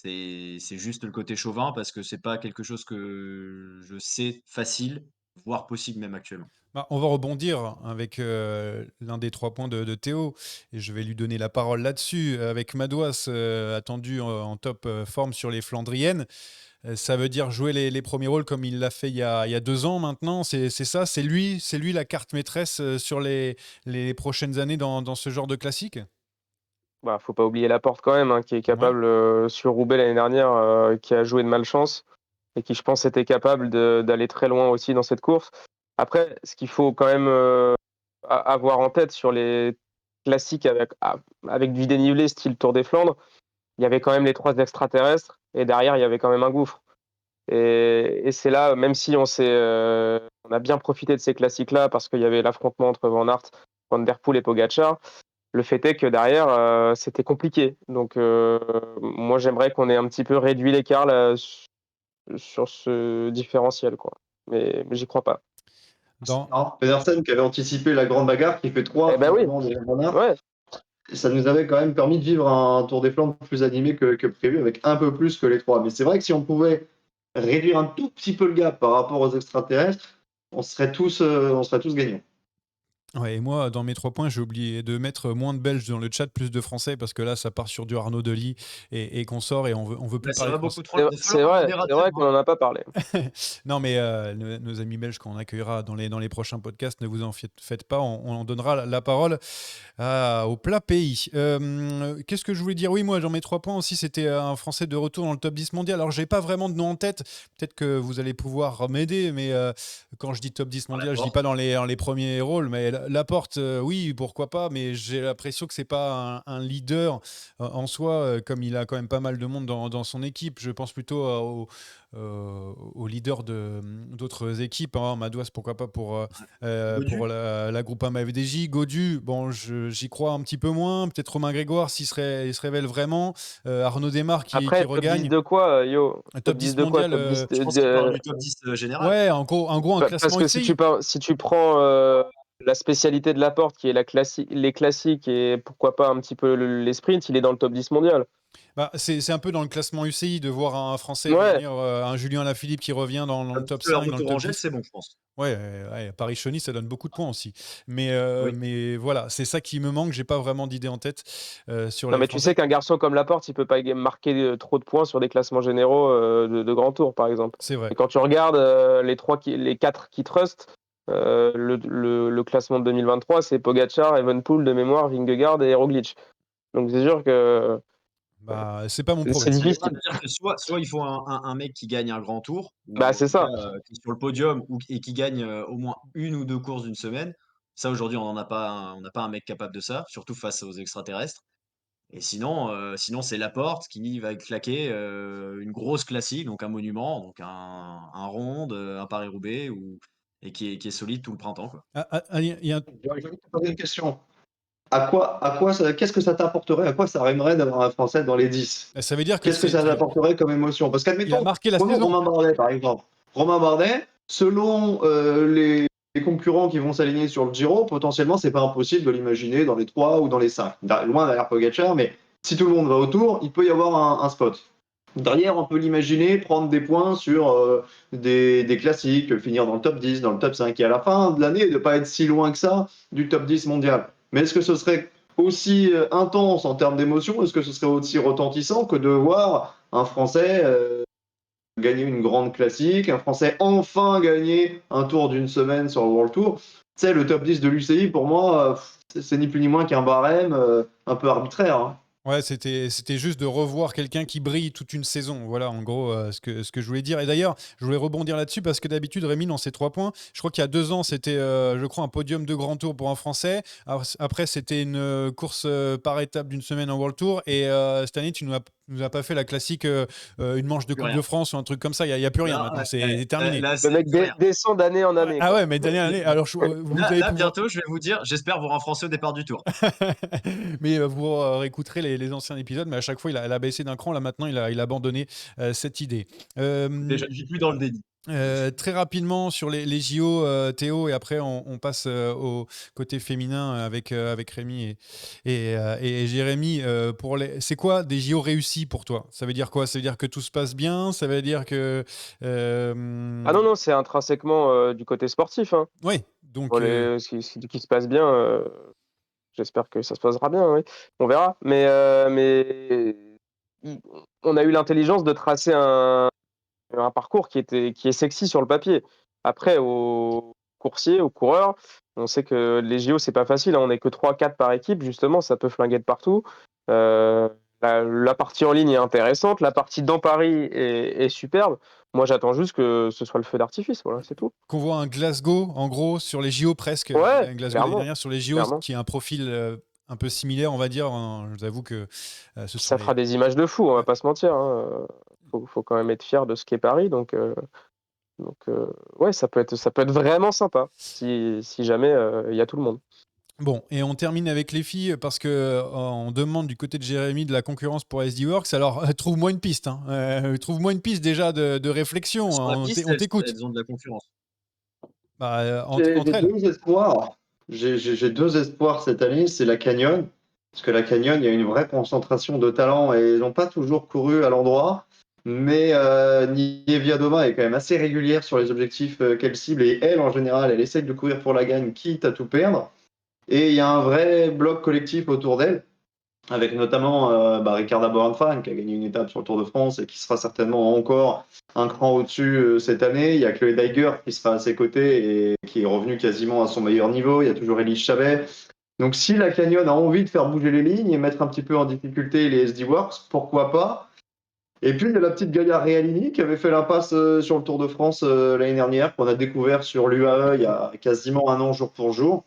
C'est juste le côté chauvin parce que c'est pas quelque chose que je sais facile, voire possible même actuellement. Bah, on va rebondir avec l'un des 3 points de Théo, et je vais lui donner la parole là-dessus. Avec Madouas attendu en top forme sur les Flandriennes, ça veut dire jouer les premiers rôles comme il l'a fait il y a 2 ans maintenant. C'est ça, c'est lui la carte maîtresse sur les prochaines années dans ce genre de classique. Bah, faut pas oublier Laporte quand même, hein, qui est Ouais. capable sur Roubaix l'année dernière, qui a joué de malchance et qui, je pense, était capable d'aller très loin aussi dans cette course. Après, ce qu'il faut quand même avoir en tête sur les classiques avec du dénivelé style Tour des Flandres, il y avait quand même les 3 extraterrestres et derrière, il y avait quand même un gouffre. Et c'est là, même si on a bien profité de ces classiques-là parce qu'il y avait l'affrontement entre Van Aert, Van Der Poel et Pogacar, le fait est que derrière, c'était compliqué. Donc, moi, j'aimerais qu'on ait un petit peu réduit l'écart là, sur ce différentiel, quoi. Mais j'y crois pas. Dans... Non, Pedersen qui avait anticipé la grande bagarre, qui fait 3 Eh ben oui, finalement déjà Van Aert. ouais. Et ça nous avait quand même permis de vivre un Tour des Flandres plus animé que prévu, avec un peu plus que les 3. Mais c'est vrai que si on pouvait réduire un tout petit peu le gap par rapport aux extraterrestres, on serait tous gagnants. Ouais, et moi, dans mes 3 points, j'ai oublié de mettre moins de Belges dans le chat, plus de Français, parce que là, ça part sur du Arnaud Delis et qu'on sort, et on veut plus Là, ça parler va de Français. beaucoup trop loin. Il va C'est falloir un vrai, c'est modérateur, vrai hein. qu'on n'en a pas parlé. Non, mais nos amis belges qu'on accueillera dans les prochains podcasts, ne vous en faites pas, on en donnera la parole au plat pays. Qu'est-ce que je voulais dire? Oui, moi, dans mes 3 points aussi, c'était un Français de retour dans le top 10 mondial. Alors, j'ai pas vraiment de nom en tête. Peut-être que vous allez pouvoir m'aider, mais quand je dis top 10 Par la mondial, je dis porte. pas dans les premiers rôles, mais Laporte, oui, pourquoi pas, mais j'ai l'impression que c'est pas un leader en soi, comme il a quand même pas mal de monde dans son équipe. Je pense plutôt aux leaders d'autres équipes, hein. Madouas, pourquoi pas pour Godu. la Groupama FDJ. Godu, bon, j'y crois un petit peu moins. Peut-être Romain Grégoire, il se révèle vraiment. Arnaud Desmar qui Après, top 10 regagne. de quoi, yo? Un top Top 10 10 de quoi? mondial. Top 10 Je pense qu'il parle du top 10 général. Ouais, en gros, un Parce classement que si UCI. tu prends la spécialité de Laporte, qui est les classiques et pourquoi pas un petit peu les sprints, il est dans le top 10 mondial. Bah, c'est un peu dans le classement UCI de voir un Français Ouais, venir, un Julien Lafilippe qui revient dans le Top 10 top de leur 5, dans le retour en top gel, 10. c'est bon, je pense. Ouais, ouais, Paris-Chauny, ça donne beaucoup de points aussi. Mais, Oui. mais voilà, c'est ça qui me manque. J'ai pas vraiment d'idée en tête sur non, les mais tu sais Français. qu'un garçon comme Laporte, il peut pas marquer trop de points sur des classements généraux de grand tour, par exemple. C'est vrai. Et quand tu regardes les 4 qui trust, le classement de 2023, c'est Pogacar, Evenepoel de mémoire, Vingegaard et Roglic. Donc c'est sûr que Bah, c'est pas mon c'est problème. Ça difficile. veut dire que soit il faut un mec qui gagne un grand tour, ou Bah en c'est tout cas ça. qui est sur le podium, et qui gagne au moins une ou deux courses d'une semaine. Ça, aujourd'hui, on n'a pas, on n'a pas un mec capable de ça, surtout face aux extraterrestres. Et sinon c'est Laporte qui va claquer une grosse classique, donc un monument, donc un ronde, un Paris-Roubaix, et qui est solide tout le printemps, quoi. Il y a J'ai envie de te poser une question. qu'est-ce que ça t'apporterait, à quoi ça rimerait d'avoir un Français dans les 10? Ça veut dire que Qu'est-ce que ça t'apporterait comme émotion? Parce il a qu'admettons, marqué la prenons saison. Romain Bardet par exemple. Romain Bardet, selon les concurrents qui vont s'aligner sur le Giro, potentiellement, c'est pas impossible de l'imaginer dans les 3 ou dans les 5. Loin derrière Pogacar, mais si tout le monde va autour, il peut y avoir un spot. Derrière, on peut l'imaginer prendre des points sur des classiques, finir dans le top 10, dans le top 5, et à la fin de l'année, de ne pas être si loin que ça du top 10 mondial. Mais est-ce que ce serait aussi intense en termes d'émotion? Est-ce que ce serait aussi retentissant que de voir un Français gagner une grande classique, un Français enfin gagner un tour d'une semaine sur le World Tour? Tu sais, le top 10 de l'UCI, pour moi, c'est ni plus ni moins qu'un barème un peu arbitraire, hein. Ouais, c'était juste de revoir quelqu'un qui brille toute une saison. Voilà, en gros, ce que je voulais dire. Et d'ailleurs, je voulais rebondir là-dessus parce que d'habitude, Rémi, dans ses 3 points, je crois qu'il y a 2 ans, c'était, je crois, un podium de grand tour pour un Français. Après, c'était une course par étape d'une semaine en World Tour. Et cette année, tu nous as pas fait la classique, une manche de Plus Coupe rien. de France ou un truc comme ça. Il y a plus rien Non, maintenant. ouais, C'est terminé. là, Le c'est mec plus rien. descend d'année en année. Ah quoi. ouais, mais d'année en année. Alors, vous Là, allez là, pouvoir. bientôt, je vais vous dire, j'espère voir un Français au départ du tour. Mais vous réécouterez les anciens épisodes, mais à chaque fois, il a baissé d'un cran. Là, maintenant, il a abandonné cette idée. Déjà, je ne vis plus dans le déni. Très rapidement sur les JO, Théo, et après, on passe au côté féminin avec Rémi et Jérémy. C'est quoi des JO réussis pour toi? Ça veut dire quoi? Ça veut dire que tout se passe bien? Ça veut dire que. Ah non, c'est intrinsèquement du côté sportif. Hein. Oui, donc. Pour ce qui se passe bien, j'espère que ça se passera bien, oui. On verra. Mais on a eu l'intelligence de tracer un parcours qui est sexy sur le papier. Après, aux coursiers, aux coureurs, on sait que les JO, c'est pas facile, hein. On n'est que 3-4 par équipe, justement, ça peut flinguer de partout. La partie en ligne est intéressante, la partie dans Paris est superbe. Moi, j'attends juste que ce soit le feu d'artifice, voilà, c'est tout. Qu'on voit un Glasgow, en gros, sur les JO presque. Ouais, Un Glasgow l'année clairement, dernière sur les JO, clairement. qui a un profil un peu similaire, on va dire. Je vous avoue que ce sont Ça fera des images de fou, on va pas se mentir. Hein. Faut quand même être fier de ce qu'est Paris, donc ouais, ça peut être vraiment sympa si jamais il y a tout le monde. Bon, et on termine avec les filles parce que on demande du côté de Jérémy de la concurrence pour SD Works. Alors, trouve-moi une piste. Hein. Trouve-moi une piste déjà de réflexion. Sur la piste, On t'écoute. elles ont de la concurrence. Bah, J'ai entre elles. 2 espoirs. J'ai 2 espoirs cette année, c'est la Canyon. Parce que la Canyon, il y a une vraie concentration de talent et ils n'ont pas toujours couru à l'endroit. Mais Niewiadoma est quand même assez régulière sur les objectifs qu'elle cible. Et elle, en général, elle essaie de courir pour la gagne, quitte à tout perdre. Et il y a un vrai bloc collectif autour d'elle, avec notamment Ricarda Boranfan, qui a gagné une étape sur le Tour de France et qui sera certainement encore un cran au-dessus cette année. Il y a Chloé Daiger qui sera à ses côtés et qui est revenu quasiment à son meilleur niveau. Il y a toujours Elise Chavet. Donc si la Canyon a envie de faire bouger les lignes et mettre un petit peu en difficulté les SD Works, pourquoi pas? Et puis il y a la petite Gaïa Realini qui avait fait l'impasse sur le Tour de France l'année dernière, qu'on a découvert sur l'UAE il y a quasiment un an jour pour jour,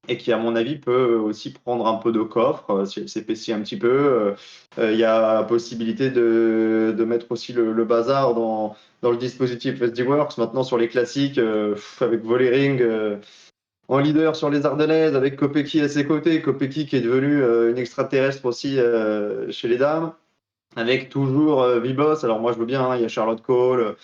et qui, à mon avis, peut aussi prendre un peu de coffre si elle s'épaissit un petit peu. Il y a possibilité de mettre aussi le bazar dans le dispositif SD Works. Maintenant, sur les classiques, avec Vollering en leader sur les Ardennaises, avec Kopecky à ses côtés. Kopecky qui est devenu une extraterrestre aussi chez les dames, avec toujours Vibos. Alors moi, je veux bien, hein, il y a Charlotte Cole,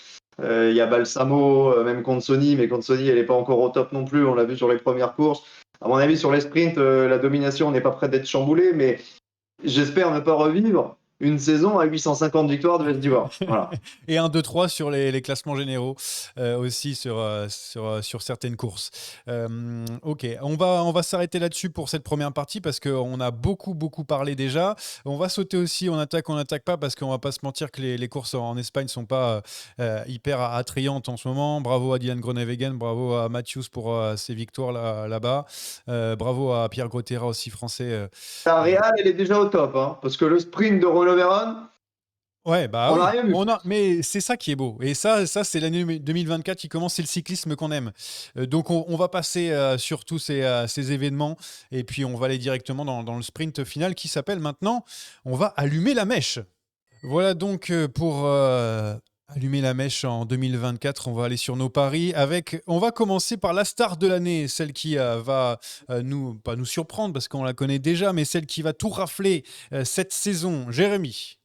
il y a Balsamo, même Consoni, mais Consoni, elle n'est pas encore au top non plus. On l'a vu sur les premières courses. À mon avis, sur les sprints, la domination n'est pas prête d'être chamboulée, mais j'espère ne pas revivre une saison à 850 victoires de Vestivar. Voilà. Et 1, 2, 3 sur les classements généraux aussi sur certaines courses. Ok, on va s'arrêter là-dessus pour cette première partie parce qu'on a beaucoup parlé déjà. On va sauter aussi, on n'attaque pas parce qu'on va pas se mentir que les courses en Espagne sont pas hyper attrayantes en ce moment. Bravo à Dylan Groenewegen, bravo à Matthews pour ses victoires là-bas. Bravo à Pierre Grotera aussi français. La Real, elle est déjà au top, hein, parce que le sprint de Renault Véron, Ouais, bah on oui. n'a rien vu. Mais c'est ça qui est beau. Et ça c'est l'année 2024 qui commence, c'est le cyclisme qu'on aime. Donc on va passer sur tous ces événements et puis on va aller directement dans le sprint final qui s'appelle maintenant, on va allumer la mèche. Voilà donc pour Allumer la mèche en 2024, on va aller sur nos paris on va commencer par la star de l'année, celle qui va pas nous surprendre parce qu'on la connaît déjà, mais celle qui va tout rafler cette saison. Jérémy,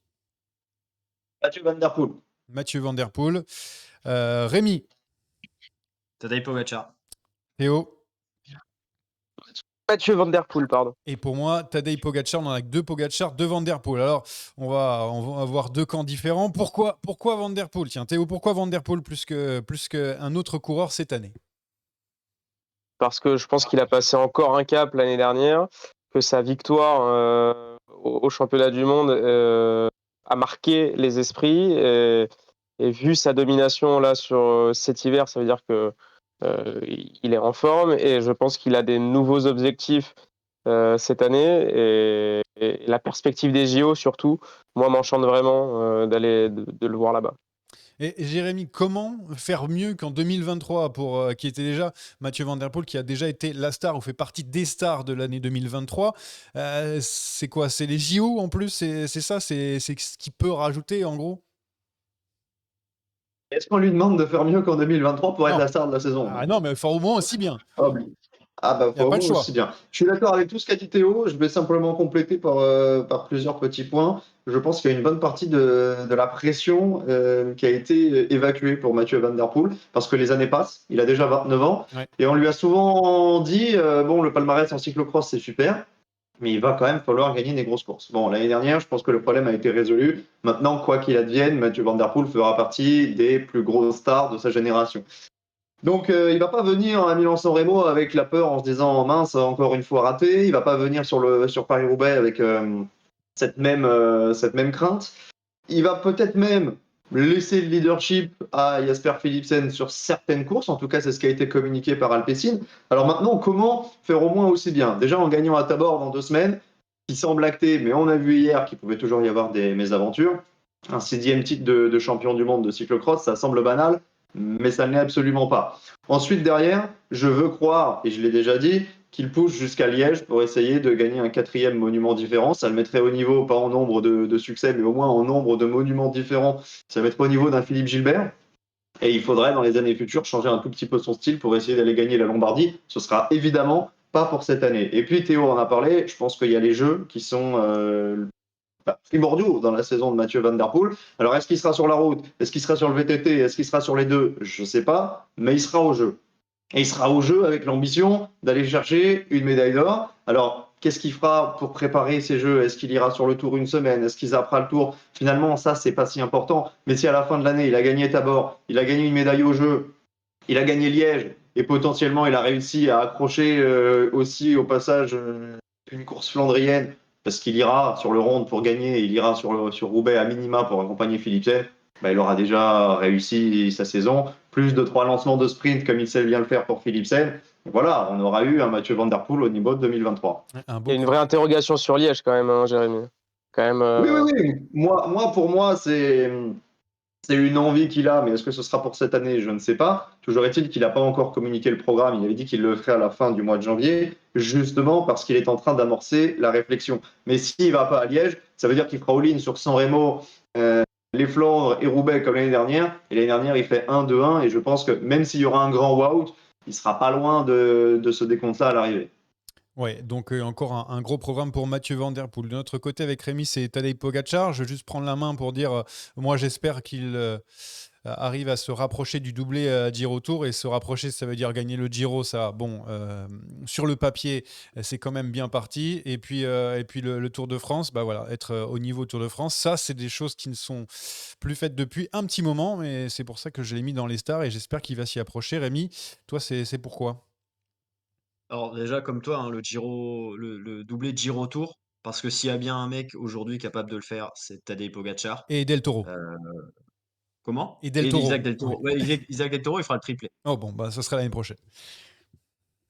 Mathieu Van Der Poel. Mathieu Van Der Poel, Rémi, Tadej Pogacar. Théo, Mathieu Van Der Poel, pardon. et pour moi, Tadej Pogacar, on en a que deux Pogacar, deux Van Der Poel. Alors, on va avoir deux camps différents. Pourquoi Van Der Poel? Tiens, Théo, pourquoi Van Der Poel plus qu'un autre coureur cette année? Parce que je pense qu'il a passé encore un cap l'année dernière, que sa victoire au championnat du monde a marqué les esprits. Et vu sa domination là sur cet hiver, ça veut dire que il est en forme et je pense qu'il a des nouveaux objectifs cette année et la perspective des JO surtout, moi m'enchante vraiment de le voir là-bas. Et Jérémy, comment faire mieux qu'en 2023 pour qui était déjà Mathieu Van Der Poel, qui a déjà été la star ou fait partie des stars de l'année 2023? C'est quoi? C'est les JO en plus? C'est ça? C'est ce qu'il peut rajouter en gros? Est-ce qu'on lui demande de faire mieux qu'en 2023 pour être Non. la star de la saison? Ah non, mais il faut au moins aussi bien. Ah bah, Y a faut pas le choix. aussi bien. Je suis d'accord avec tout ce qu'a dit Théo. Je vais simplement compléter par plusieurs petits points. Je pense qu'il y a une bonne partie de la pression qui a été évacuée pour Mathieu Van Der Poel parce que les années passent. Il a déjà 29 ans Ouais. et on lui a souvent dit bon, le palmarès en cyclocross c'est super, mais il va quand même falloir gagner des grosses courses. Bon, l'année dernière, je pense que le problème a été résolu. Maintenant, quoi qu'il advienne, Mathieu Van Der Poel fera partie des plus grosses stars de sa génération. Donc, il va pas venir à Milan-San Remo avec la peur en se disant mince, encore une fois raté. Il va pas venir sur Paris-Roubaix avec cette même crainte. Il va peut-être même laisser le leadership à Jasper Philipsen sur certaines courses. En tout cas, c'est ce qui a été communiqué par Alpecin. Alors maintenant, comment faire au moins aussi bien? Déjà en gagnant à Tabor dans 2 semaines, qui semble acté, mais on a vu hier qu'il pouvait toujours y avoir des mésaventures. Un 6e titre de champion du monde de cyclocross, ça semble banal, mais ça ne l'est absolument pas. Ensuite, derrière, je veux croire, et je l'ai déjà dit, qu'il pousse jusqu'à Liège pour essayer de gagner un 4e monument différent. Ça le mettrait au niveau, pas en nombre de succès, mais au moins en nombre de monuments différents. Ça le mettrait au niveau d'un Philippe Gilbert. Et il faudrait, dans les années futures, changer un tout petit peu son style pour essayer d'aller gagner la Lombardie. Ce sera évidemment pas pour cette année. Et puis, Théo en a parlé, je pense qu'il y a les Jeux qui sont primordiaux dans la saison de Mathieu Van Der Poel. Alors, est-ce qu'il sera sur la route? Est-ce qu'il sera sur le VTT? Est-ce qu'il sera sur les deux? Je ne sais pas, mais il sera au jeu. Et il sera au jeu avec l'ambition d'aller chercher une médaille d'or. Alors, qu'est-ce qu'il fera pour préparer ces Jeux? Est-ce qu'il ira sur le Tour une semaine? Est-ce qu'il zappera le Tour? Finalement, ça, c'est pas si important. Mais si à la fin de l'année, il a gagné Tabor, il a gagné une médaille au jeu, il a gagné Liège, et potentiellement, il a réussi à accrocher aussi au passage une course flandrienne, parce qu'il ira sur le Ronde pour gagner, il ira sur Roubaix à minima pour accompagner Philipsen, bah, il aura déjà réussi sa saison. Plus de 3 lancements de sprint comme il sait bien le faire pour Philipsen. Voilà, on aura eu un Mathieu Van Der Poel au niveau de 2023. Il y a une vraie interrogation sur Liège quand même, hein, Jérémy. Quand même, Oui. Pour moi, c'est une envie qu'il a, mais est-ce que ce sera pour cette année? Je ne sais pas. Toujours est-il qu'il n'a pas encore communiqué le programme. Il avait dit qu'il le ferait à la fin du mois de janvier, justement parce qu'il est en train d'amorcer la réflexion. Mais s'il ne va pas à Liège, ça veut dire qu'il fera all-in sur San Remo, les Flandres et Roubaix comme l'année dernière. Et l'année dernière, il fait 1-2-1. Et je pense que même s'il y aura un grand wow, il ne sera pas loin de ce décompte-là à l'arrivée. Ouais, donc encore un gros programme pour Mathieu Van Der Poel. De notre côté, avec Rémi, c'est Tadej Pogacar. Je vais juste prendre la main pour dire, moi j'espère qu'il arrive à se rapprocher du doublé Giro Tour. Et se rapprocher, ça veut dire gagner le Giro. Ça, bon, sur le papier, c'est quand même bien parti. Et puis le Tour de France, bah voilà, être au niveau Tour de France, ça, c'est des choses qui ne sont plus faites depuis un petit moment. Mais c'est pour ça que je l'ai mis dans les stars et j'espère qu'il va s'y approcher. Rémi, toi, c'est pourquoi? Alors déjà, comme toi, hein, le doublé Giro Tour, parce que s'il y a bien un mec aujourd'hui capable de le faire, c'est Tadej Pogacar. Et Del Toro. Euh, comment? Et Del Et Toro. Isaac Del Oui. Toro. Ouais, Isaac Del Toro, il fera le triplé. Oh bon, bah ça sera l'année prochaine.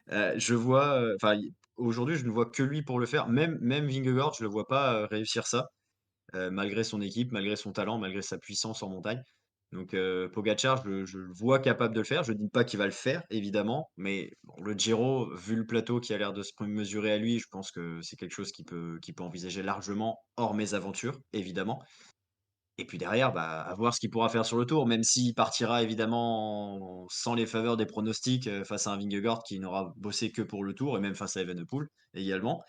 Je vois, enfin, aujourd'hui, je ne vois que lui pour le faire. Même Vingegaard, je le vois pas réussir ça, malgré son équipe, malgré son talent, malgré sa puissance en montagne. Donc, Pogacar, je le vois capable de le faire. Je ne dis pas qu'il va le faire, évidemment, mais bon, le Giro, vu le plateau qui a l'air de se mesurer à lui, je pense que c'est quelque chose qu'il peut envisager largement, hors mésaventures, évidemment. Et puis derrière, bah, à voir ce qu'il pourra faire sur le tour, même s'il partira évidemment sans les faveurs des pronostics face à un Vingegaard qui n'aura bossé que pour le tour, et même face à Evenepoel également.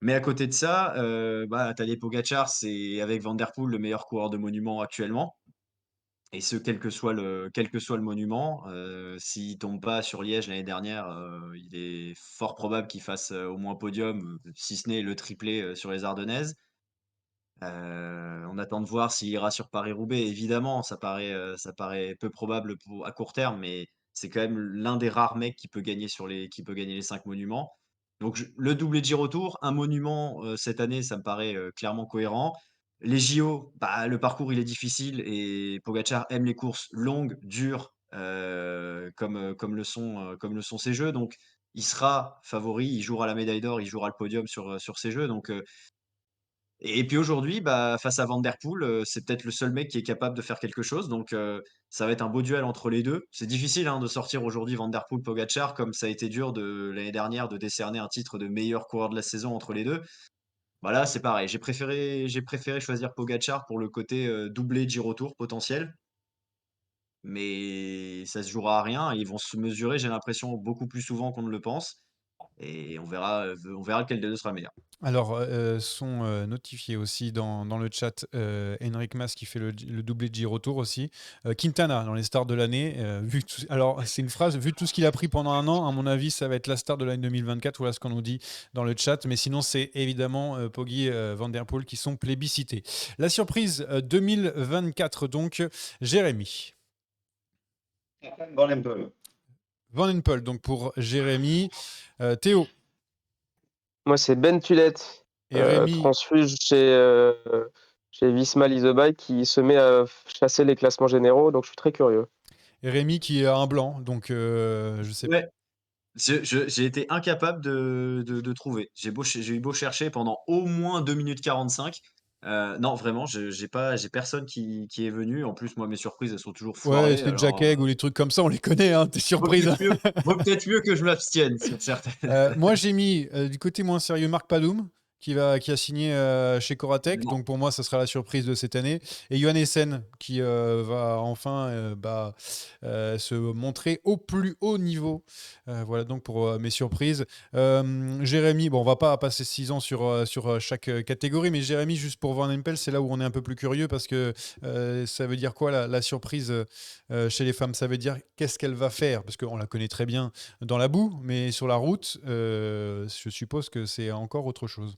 Mais à côté de ça, bah, Tadej Pogačar, c'est avec Van der Poel le meilleur coureur de monument actuellement. Et ce, quel que soit le monument, s'il tombe pas sur Liège l'année dernière, il est fort probable qu'il fasse au moins podium, si ce n'est le triplé sur les Ardennaises. On attend de voir s'il ira sur Paris-Roubaix. Évidemment, ça paraît peu probable à court terme, mais c'est quand même l'un des rares mecs qui peut gagner les 5 monuments. Donc le doublé de Giro Tour, un monument cette année, ça me paraît clairement cohérent. Les JO, bah, le parcours il est difficile et Pogacar aime les courses longues, dures, comme le sont ces jeux. Donc il sera favori, il jouera la médaille d'or, il jouera le podium sur ces jeux. Donc et puis aujourd'hui, bah, face à Van der Poel, c'est peut-être le seul mec qui est capable de faire quelque chose, donc ça va être un beau duel entre les 2. C'est difficile, hein, de sortir aujourd'hui Van der Poel-Pogačar, comme ça a été dur l'année dernière de décerner un titre de meilleur coureur de la saison entre les 2. Bah, là, c'est pareil, j'ai préféré choisir Pogačar pour le côté, doublé Giro Tour potentiel, mais ça se jouera à rien. Ils vont se mesurer, j'ai l'impression, beaucoup plus souvent qu'on ne le pense, et on verra lequel des 2 sera le meilleur. Alors, sont notifiés aussi dans le chat Henrik Mas qui fait le doublé de Giro Tour aussi. Quintana dans les stars de l'année. Alors, c'est une phrase, vu tout ce qu'il a pris pendant un an, à mon avis, ça va être la star de l'année 2024. Voilà ce qu'on nous dit dans le chat. Mais sinon, c'est évidemment Poggi Van der Poel qui sont plébiscités. La surprise 2024, donc, Jérémy. Van Empel. Van Empel, donc pour Jérémy. Théo Moi, c'est Ben Tulette, et Rémi. transfuge chez Visma Leasebike, qui se met à chasser les classements généraux, donc je suis très curieux. Et Rémi qui a un blanc, donc je sais pas. Ouais. J'ai été incapable de trouver. J'ai eu beau chercher pendant au moins 2 minutes 45. Non, vraiment, j'ai personne qui est venu. En plus, moi, mes surprises, elles sont toujours Ouais, foirées. c'est Alors, Jack Egg ou les trucs comme ça, on les connaît, hein, t'es surprise. vaut peut-être mieux que je m'abstienne sur certaines. Moi, j'ai mis du côté moins sérieux Marc Padoum, qui a signé chez Coratec. Non. Donc pour moi, ça sera la surprise de cette année. Et Johan Essen, qui va enfin se montrer au plus haut niveau. Voilà donc pour mes surprises. Jérémy, bon, on va pas passer 6 ans sur chaque catégorie, mais Jérémy, juste pour Van Empel, c'est là où on est un peu plus curieux parce que ça veut dire quoi la surprise chez les femmes? Ça veut dire qu'est-ce qu'elle va faire? Parce qu'on la connaît très bien dans la boue, mais sur la route, je suppose que c'est encore autre chose.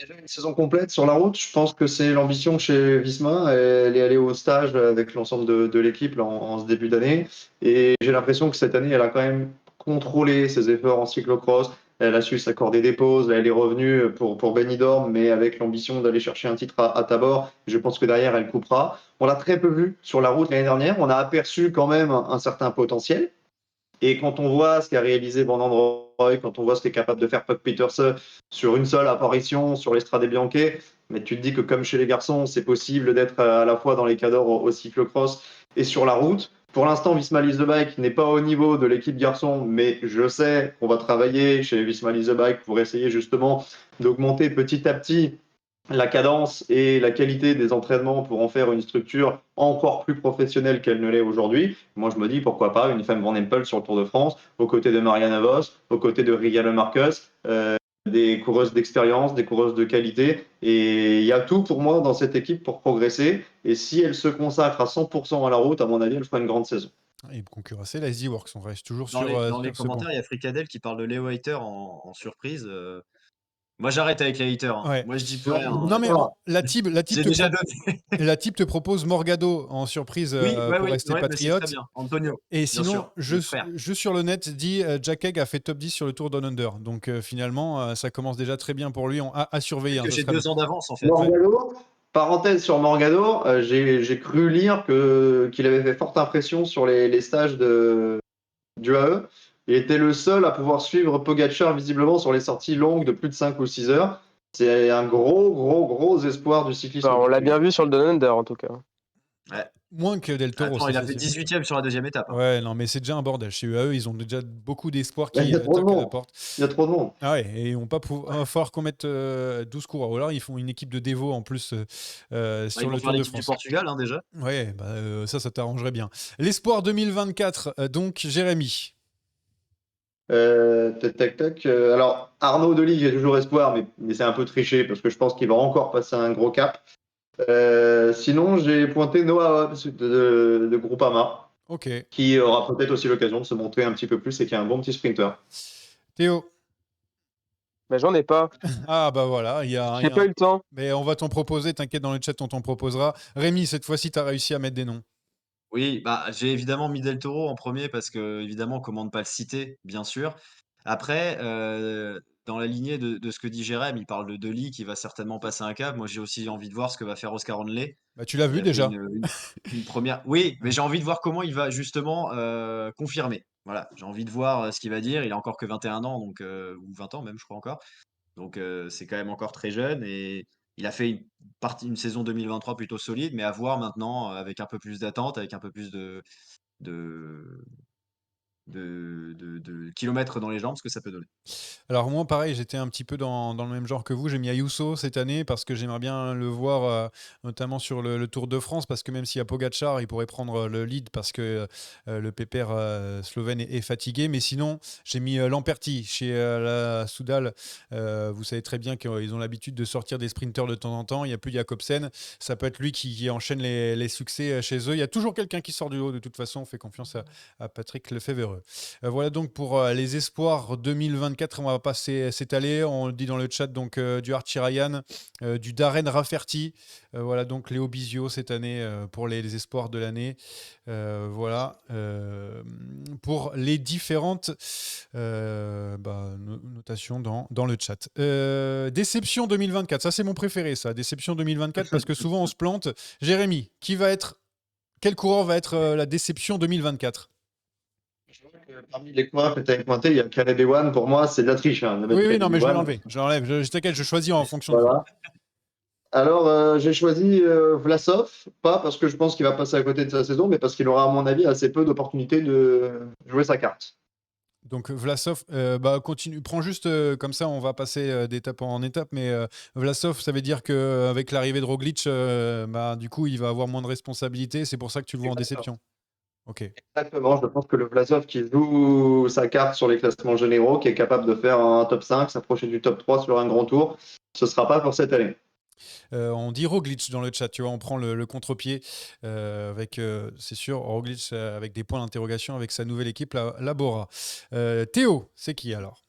Déjà une saison complète sur la route, je pense que c'est l'ambition chez Visma. Elle est allée au stage avec l'ensemble de l'équipe là, en ce début d'année. Et j'ai l'impression que cette année, elle a quand même contrôlé ses efforts en cyclocross. Elle a su s'accorder des pauses. Là, elle est revenue pour Benidorm, mais avec l'ambition d'aller chercher un titre à Tabor. Je pense que derrière, elle coupera. On l'a très peu vu sur la route l'année dernière. On a aperçu quand même un certain potentiel. Et quand on voit ce qu'a réalisé Van Androoy, quand on voit ce qu'est capable de faire Puck Peterson sur une seule apparition sur l'Estrade Bianche, mais tu te dis que comme chez les garçons, c'est possible d'être à la fois dans les cadors au cyclocross et sur la route. Pour l'instant, Visma Leasebike n'est pas au niveau de l'équipe garçon, mais je sais qu'on va travailler chez Visma Leasebike pour essayer justement d'augmenter petit à petit la cadence et la qualité des entraînements pour en faire une structure encore plus professionnelle qu'elle ne l'est aujourd'hui. Moi, je me dis, pourquoi pas une femme Van Empel sur le Tour de France, aux côtés de Marianne Vos, aux côtés de Riga Marcus, des coureuses d'expérience, des coureuses de qualité. Et il y a tout pour moi dans cette équipe pour progresser. Et si elle se consacre à 100% à la route, à mon avis, elle fera une grande saison. Et concurrencer la SD Works, on reste toujours Dans sur les ce point. commentaires, il y a Fricadel qui parle de Leo Hayter en surprise. Moi, j'arrête avec les haters. Hein. Ouais. Moi, je dis plus rien. Non, mais la type J'ai déjà donné. la type te propose Morgado en surprise Oui, pour rester ouais, patriote. c'est très bien. Antonio. Et Bien sinon, sûr, je sur le net dit Jack Egg a fait top 10 sur le Tour Down Under. Donc finalement, ça commence déjà très bien pour lui à surveiller. que j'ai 2 ans d'avance en fait. Morgado, parenthèse sur Morgado, j'ai cru lire qu'il avait fait forte impression sur les stages du AE. Il était le seul à pouvoir suivre Pogačar visiblement sur les sorties longues de plus de 5 ou 6 heures. C'est un gros espoir du cyclisme. Enfin, on l'a bien vu sur le Down Under, en tout cas. Ouais. Moins que Del Toro, Attends, ça il a c'est fait sûr. 18e sur la deuxième étape, hein. Ouais, non, mais c'est déjà un bordel. Chez UAE, ils ont déjà beaucoup d'espoirs Il qui y a trop de toquent à la monde. porte. Il y a trop de monde. Ah ouais, et ils vont pas pouvoir. Il va falloir qu'on mette 12 coureurs. Ou alors ils font une équipe de dévots en plus Bah, sur ils vont le faire Tour de l'équipe du France. Portugal, hein, déjà. Ouais, bah, ça t'arrangerait bien. L'espoir 2024, donc Jérémy. Tac, tac, tac. Alors, Arnaud Delis, j'ai toujours espoir, mais c'est un peu triché parce que je pense qu'il va encore passer un gros cap. Sinon, j'ai pointé Noah Hobbs de Groupama, Ok. qui aura peut-être aussi l'occasion de se montrer un petit peu plus et qui est un bon petit sprinter. Théo. Mais j'en ai pas. Ah bah voilà, il y a J'ai rien. pas eu le temps. Mais on va t'en proposer, t'inquiète, dans le chat, on t'en proposera. Rémi, cette fois-ci, t'as réussi à mettre des noms. Oui, bah, j'ai évidemment mis Del Toro en premier parce que, évidemment, comment ne pas le citer, bien sûr. Après, dans la lignée de ce que dit Jérém, il parle de Deli qui va certainement passer un cap. Moi, j'ai aussi envie de voir ce que va faire Oscar Onley. Bah tu l'as Il vu a fait déjà. une première. Oui, mais j'ai envie de voir comment il va justement confirmer. Voilà, j'ai envie de voir ce qu'il va dire. Il a encore que 21 ans, donc, ou 20 ans même, je crois encore. Donc c'est quand même encore très jeune et il a fait une saison 2023 plutôt solide, mais à voir maintenant avec un peu plus d'attente, avec un peu plus de, de kilomètres dans les jambes, ce que ça peut donner. Alors moi, pareil, j'étais un petit peu dans le même genre que vous. J'ai mis Ayuso cette année parce que j'aimerais bien le voir, notamment sur le Tour de France, parce que même s'il y a Pogacar, il pourrait prendre le lead parce que le pépère slovène est fatigué. Mais sinon, j'ai mis Lamperti chez la Soudal. Vous savez très bien qu'ils ont l'habitude de sortir des sprinteurs de temps en temps. Il n'y a plus Jacobsen. Ça peut être lui qui enchaîne les succès chez eux. Il y a toujours quelqu'un qui sort du lot. De toute façon, on fait confiance à Patrick Lefebvre. Voilà donc pour les espoirs 2024. On va pas s'étaler. On le dit dans le chat, donc du Archie Ryan, du Darren Rafferty. Voilà donc Léo Bizio cette année pour les espoirs de l'année. Voilà pour les différentes notations dans le chat. Déception 2024, ça c'est mon préféré, ça. Déception 2024 parce que souvent on se plante. Jérémy, quel coureur va être la déception 2024? Je vois que parmi les coureurs que tu as pointés, il y a Caleb Ewan. Pour moi, c'est de la triche, hein, de mettre Oui, non, Caleb mais je vais Ewan. l'enlever. Je l'enlève. T'inquiète, je choisis en fonction de vous. Voilà. Alors, j'ai choisi Vlasov, pas parce que je pense qu'il va passer à côté de sa saison, mais parce qu'il aura, à mon avis, assez peu d'opportunités de jouer sa carte. Donc Vlasov, continue. Prends juste comme ça, on va passer d'étape en étape. Mais Vlasov, ça veut dire qu'avec l'arrivée de Roglic, du coup, il va avoir moins de responsabilités. C'est pour ça que tu le vois en déception. Ok. Exactement, je pense que le Vlasov qui joue sa carte sur les classements généraux, qui est capable de faire un top 5, s'approcher du top 3 sur un grand tour, ce ne sera pas pour cette année. On dit Roglic dans le chat, tu vois, on prend le contre-pied avec, c'est sûr, Roglic avec des points d'interrogation avec sa nouvelle équipe, la Bora. Théo, c'est qui alors?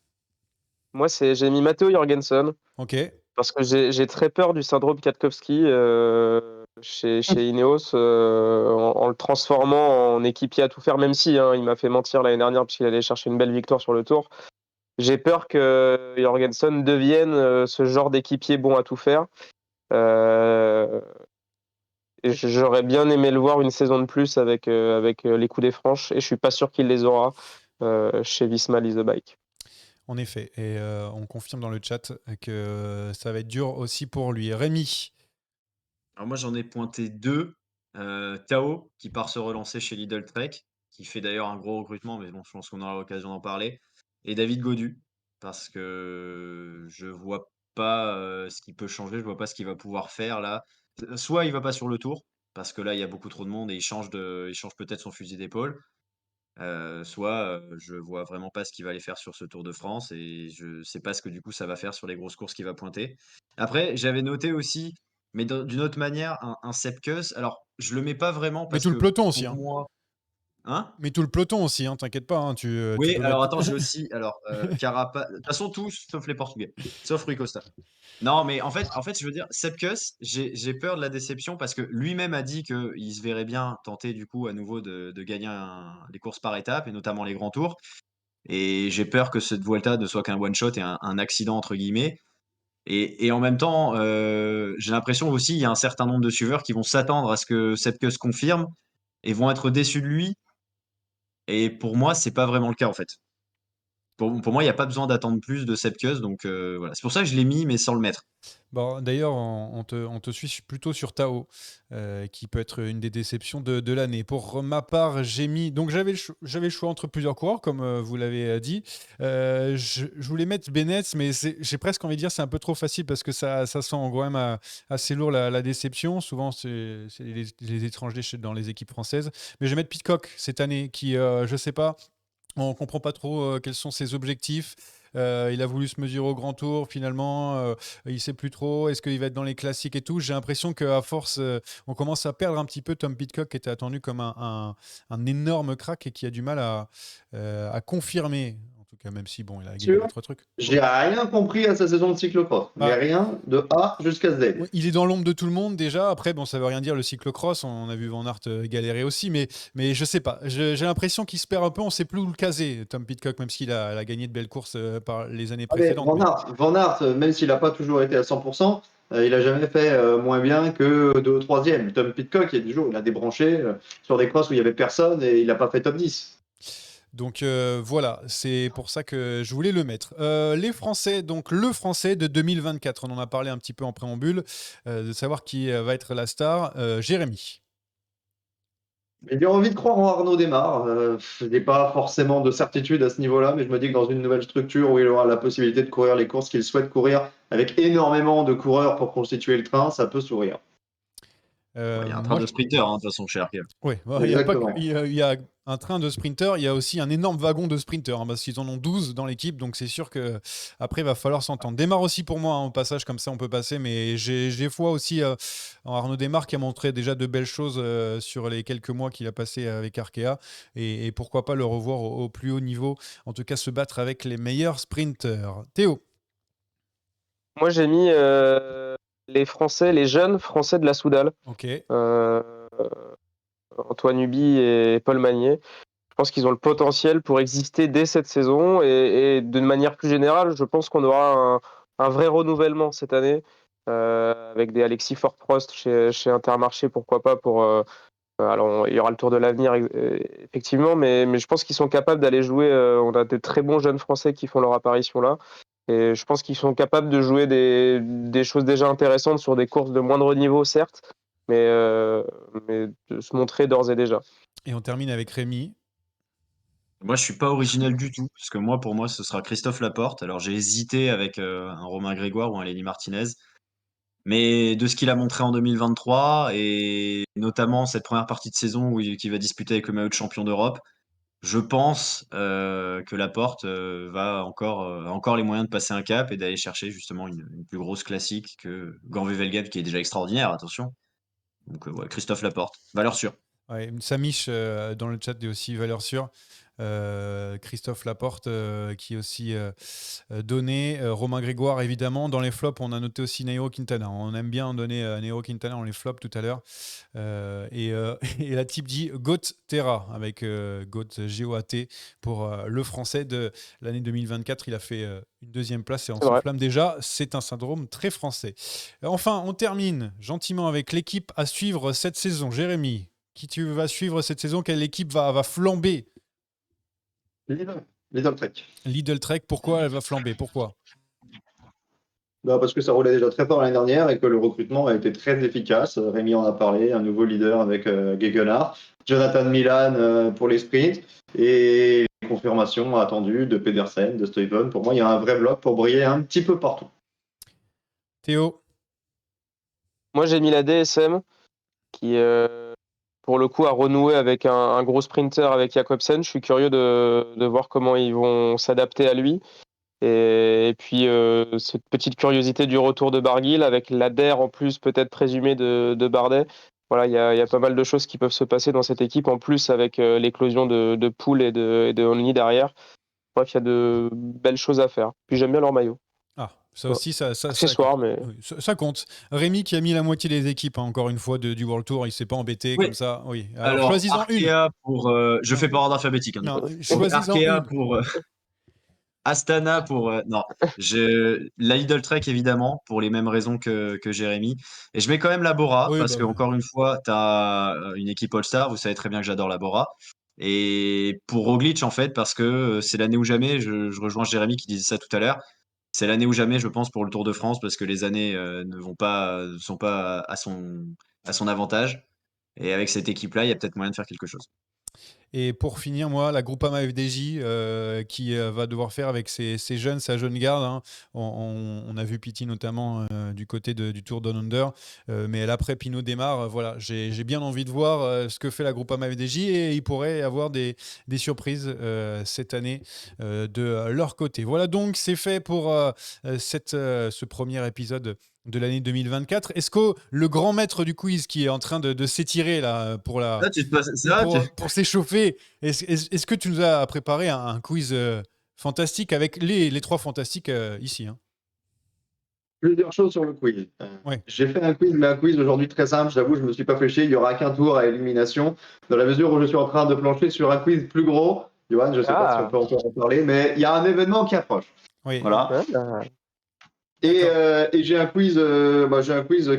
Moi, j'ai mis Matteo Jorgensen Ok. parce que j'ai très peur du syndrome Kwiatkowski chez Ineos en le transformant en équipier à tout faire, même si il m'a fait mentir l'année dernière puisqu'il allait chercher une belle victoire sur le Tour. J'ai peur que Jorgensen devienne ce genre d'équipier bon à tout faire. Et j'aurais bien aimé le voir une saison de plus avec les coups des franches et je suis pas sûr qu'il les aura chez Visma Lease the Bike. En effet, et on confirme dans le chat que ça va être dur aussi pour lui. Rémi. Alors moi, j'en ai pointé deux. Tao, qui part se relancer chez Lidl Trek, qui fait d'ailleurs un gros recrutement, mais bon, je pense qu'on aura l'occasion d'en parler. Et David Gaudu, parce que je vois pas ce qui peut changer, je vois pas ce qu'il va pouvoir faire là. Soit il va pas sur le tour, parce que là, il y a beaucoup trop de monde et il change peut-être son fusil d'épaule. Soit je vois vraiment pas ce qu'il va aller faire sur ce Tour de France et je sais pas ce que du coup ça va faire sur les grosses courses qu'il va pointer. Après, j'avais noté aussi, mais d'une autre manière, un Sepp Kuss. Alors, je le mets pas vraiment Mais parce tout le que peloton aussi. pour Hein. moi, hein? Mais tout le peloton aussi, hein, t'inquiète pas. Hein, tu Oui, peux alors mettre. attends, j'ai aussi, alors Carapaz. De toute façon, tous sauf les Portugais, sauf Rui Costa. Non, mais en fait, je veux dire, Sepp Kuss, j'ai peur de la déception parce que lui-même a dit qu'il se verrait bien tenter du coup à nouveau de gagner les courses par étapes et notamment les grands tours. Et j'ai peur que cette Vuelta ne soit qu'un one shot et un accident entre guillemets. Et en même temps, j'ai l'impression aussi il y a un certain nombre de suiveurs qui vont s'attendre à ce que Sepp se confirme et vont être déçus de lui. Et pour moi, c'est pas vraiment le cas en fait. pour moi, il n'y a pas besoin d'attendre plus de Sepkus, donc voilà. C'est pour ça que je l'ai mis, mais sans le mettre. Bon, d'ailleurs, on te suit plutôt sur Tao, qui peut être une des déceptions de l'année. Pour ma part, j'ai mis. Donc, j'avais le choix entre plusieurs coureurs, comme vous l'avez dit. Je voulais mettre Bennett, mais j'ai presque envie de dire c'est un peu trop facile parce que ça sent quand même assez lourd la déception. Souvent, c'est les étrangers dans les équipes françaises. Mais je vais mettre Pitcock cette année, qui, je sais pas. On comprend pas trop quels sont ses objectifs. Il a voulu se mesurer au grand tour, finalement, il sait plus trop. Est-ce qu'il va être dans les classiques et tout? J'ai l'impression qu'à force, on commence à perdre un petit peu Tom Pidcock, qui était attendu comme un énorme crack et qui a du mal à confirmer. En tout cas, même si, bon, il a gagné Sûr. d'autres trucs. J'ai rien compris à sa saison de cyclocross, mais Bah, rien de A jusqu'à Z. oui, il est dans l'ombre de tout le monde déjà. Après, bon, ça veut rien dire le cyclocross. On a vu Van Aert galérer aussi, mais je sais pas. J'ai l'impression qu'il se perd un peu. On sait plus où le caser, Tom Pidcock, même s'il a gagné de belles courses par les années Ah, mais précédentes. Mais Van Aert, même s'il n'a pas toujours été à 100%, il a jamais fait moins bien que 2 ou 3e. Tom Pidcock, il a débranché sur des crosses où il y avait personne et il n'a pas fait top 10. donc voilà, c'est pour ça que je voulais le mettre. Les Français, donc le Français de 2024. On en a parlé un petit peu en préambule, de savoir qui va être la star. Jérémy. J'ai envie de croire en Arnaud Démarre. Je n'ai pas forcément de certitude à ce niveau-là, mais je me dis que dans une nouvelle structure où il aura la possibilité de courir les courses qu'il souhaite courir, avec énormément de coureurs pour constituer le train, ça peut sourire. Il y a un train Moi, de sprinter, hein, de toute façon, chez Arkea. oui, il y a pas que- Exactement. il y a un train de sprinter, il y a aussi un énorme wagon de sprinter, parce qu'ils en ont 12 dans l'équipe, donc c'est sûr que après il va falloir s'entendre. Démarre aussi pour moi, au passage, comme ça on peut passer, mais j'ai foi aussi en Arnaud Démarre, qui a montré déjà de belles choses sur les quelques mois qu'il a passé avec Arkea, et pourquoi pas le revoir au plus haut niveau, en tout cas se battre avec les meilleurs sprinters. Théo. Moi, j'ai mis les Français, les jeunes Français de la Soudal, Ok. euh, Antoine Huby et Paul Magnier. Je pense qu'ils ont le potentiel pour exister dès cette saison et d'une manière plus générale, je pense qu'on aura un vrai renouvellement cette année avec des Alexis Fort-Prost chez Intermarché, pourquoi pas pour. Alors, il y aura le Tour de l'avenir, effectivement, mais je pense qu'ils sont capables d'aller jouer. On a des très bons jeunes Français qui font leur apparition là. Et je pense qu'ils sont capables de jouer des choses déjà intéressantes sur des courses de moindre niveau, certes, mais de se montrer d'ores et déjà. Et on termine avec Rémi. Moi, je suis pas original du tout, parce que moi, pour moi, ce sera Christophe Laporte. Alors, j'ai hésité avec un Romain Grégoire ou un Lenny Martinez. Mais de ce qu'il a montré en 2023, et notamment cette première partie de saison qu'il va disputer avec le maillot de champion d'Europe, je pense que Laporte a encore les moyens de passer un cap et d'aller chercher justement une plus grosse classique que Ganvé-Velgave, qui est déjà extraordinaire, attention. Donc, ouais, Christophe Laporte, valeur sûre. Ouais, Samish dans le chat dit aussi valeur sûre. Christophe Laporte qui est aussi donné. Romain Grégoire, évidemment. Dans les flops, on a noté aussi Nairo Quintana. On aime bien donner Nairo Quintana dans les flops tout à l'heure. Et la type dit Goat Terra avec Goat G-O-A-T pour le français de l'année 2024. Il a fait une deuxième place et on C'est vrai. s'enflamme déjà. C'est un syndrome très français. Enfin, on termine gentiment avec l'équipe à suivre cette saison. Jérémy, qui tu vas suivre cette saison? Quelle équipe va flamber? Lidl Trek. Lidl Trek, pourquoi elle va flamber? Pourquoi? Bah, parce que ça roulait déjà très fort l'année dernière et que le recrutement a été très efficace. Rémi en a parlé, un nouveau leader avec Gegenhardt, Jonathan Milan pour les sprints et les confirmations attendues de Pedersen, de Stuyven. Pour moi, il y a un vrai bloc pour briller un petit peu partout. Théo? Moi, j'ai mis la DSM qui, pour le coup, a renoué avec un gros sprinter avec Jacobsen. Je suis curieux de voir comment ils vont s'adapter à lui. Et puis, cette petite curiosité du retour de Barguil avec l'ADER en plus, peut-être présumé de Bardet. Voilà, il y a pas mal de choses qui peuvent se passer dans cette équipe, en plus avec l'éclosion de Poul et de Only derrière. Bref, il y a de belles choses à faire. Puis j'aime bien leur maillot. Ah, ça Voilà. aussi, ça Accessoire, mais oui, ça compte. Rémi qui a mis la moitié des équipes, hein, encore une fois, du World Tour, il s'est pas embêté Oui. comme ça. Oui. Alors, Alors, choisis-en une. Arkea pour. Je Non. fais par ordre alphabétique, hein, du Non, coup. choisis-en Arkea une. pour. Astana pour. Non. La Lidl Trek, évidemment, pour les mêmes raisons que Jérémy. Et je mets quand même la Bora, Oui, parce bah que, oui. encore une fois, tu as une équipe All-Star. Vous savez très bien que j'adore la Bora. Et pour Roglic, en fait, parce que c'est l'année ou jamais, je rejoins Jérémy qui disait ça tout à l'heure, c'est l'année ou jamais, je pense, pour le Tour de France, parce que les années ne sont pas à son avantage. Et avec cette équipe-là, il y a peut-être moyen de faire quelque chose. Et pour finir, moi, la Groupama FDJ qui va devoir faire avec ses jeunes, sa jeune garde. Hein. On a vu Pity notamment du côté du Tour Down Under. Mais après, Pinot démarre. Voilà, j'ai bien envie de voir ce que fait la Groupama FDJ et il pourrait y avoir des surprises cette année de leur côté. Voilà donc, c'est fait pour ce premier épisode de l'année 2024. Est-ce que le grand maître du quiz qui est en train de s'étirer là Là, c'est vrai, pour s'échauffer, est-ce que tu nous as préparé un quiz fantastique avec les trois fantastiques ici hein? Plusieurs choses sur le quiz. Ouais. J'ai fait un quiz, mais un quiz aujourd'hui très simple. J'avoue, je ne me suis pas fait chier. Il n'y aura qu'un tour à élimination. Dans la mesure où je suis en train de plancher sur un quiz plus gros. Johan, je ne sais pas si on peut encore en parler, mais il y a un événement qui approche. Oui. Voilà. Et j'ai un quiz,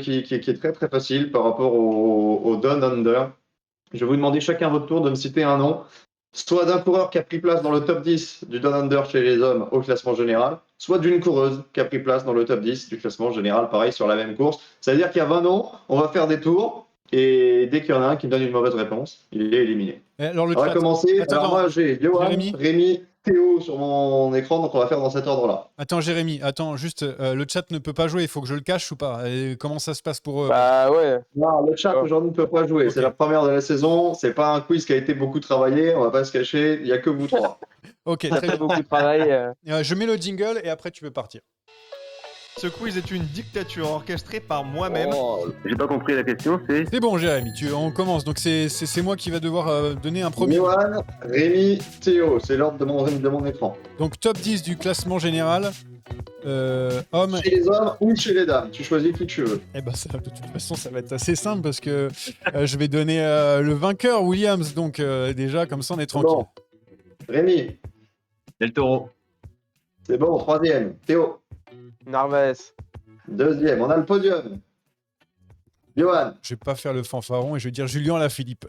qui est très très facile par rapport au Down Under. Je vais vous demander chacun votre tour de me citer un nom, soit d'un coureur qui a pris place dans le top 10 du Down Under chez les hommes au classement général, soit d'une coureuse qui a pris place dans le top 10 du classement général, pareil sur la même course. Ça veut dire qu'il y a 20 noms, on va faire des tours, et dès qu'il y en a un qui me donne une mauvaise réponse, il est éliminé. Alors, On va commencer. Attends, alors moi j'ai Johan, Jérémy. Rémi, Théo sur mon écran, donc on va faire dans cet ordre-là. Attends, Jérémy, juste, le chat ne peut pas jouer, il faut que je le cache ou pas? Comment ça se passe pour eux? Bah ouais. Non, le chat aujourd'hui ne peut pas jouer. Ok. C'est la première de la saison. C'est pas un quiz qui a été beaucoup travaillé. On va pas se cacher. Il n'y a que vous trois. Ok, Ça très fait bien. beaucoup de travail. Je mets le jingle et après tu peux partir. Ce quiz est une dictature orchestrée par moi-même. J'ai pas compris la question, c'est. C'est bon, Jérémy, on commence. Donc c'est moi qui va devoir donner un premier. Johan, Rémi, Théo. C'est l'ordre de mon écran. Donc top 10 du classement général. Hommes. Chez les hommes ou chez les dames. Tu choisis qui tu veux. Eh ben ça, de toute façon, ça va être assez simple parce que je vais donner le vainqueur, Williams. Donc déjà, comme ça, on est tranquille. Bon. Rémi, Del Toro. c'est bon. Troisième. Théo, Narvaez. deuxième. On a le podium. Johan, Je vais pas faire le fanfaron et je vais dire Julien Lafilippe.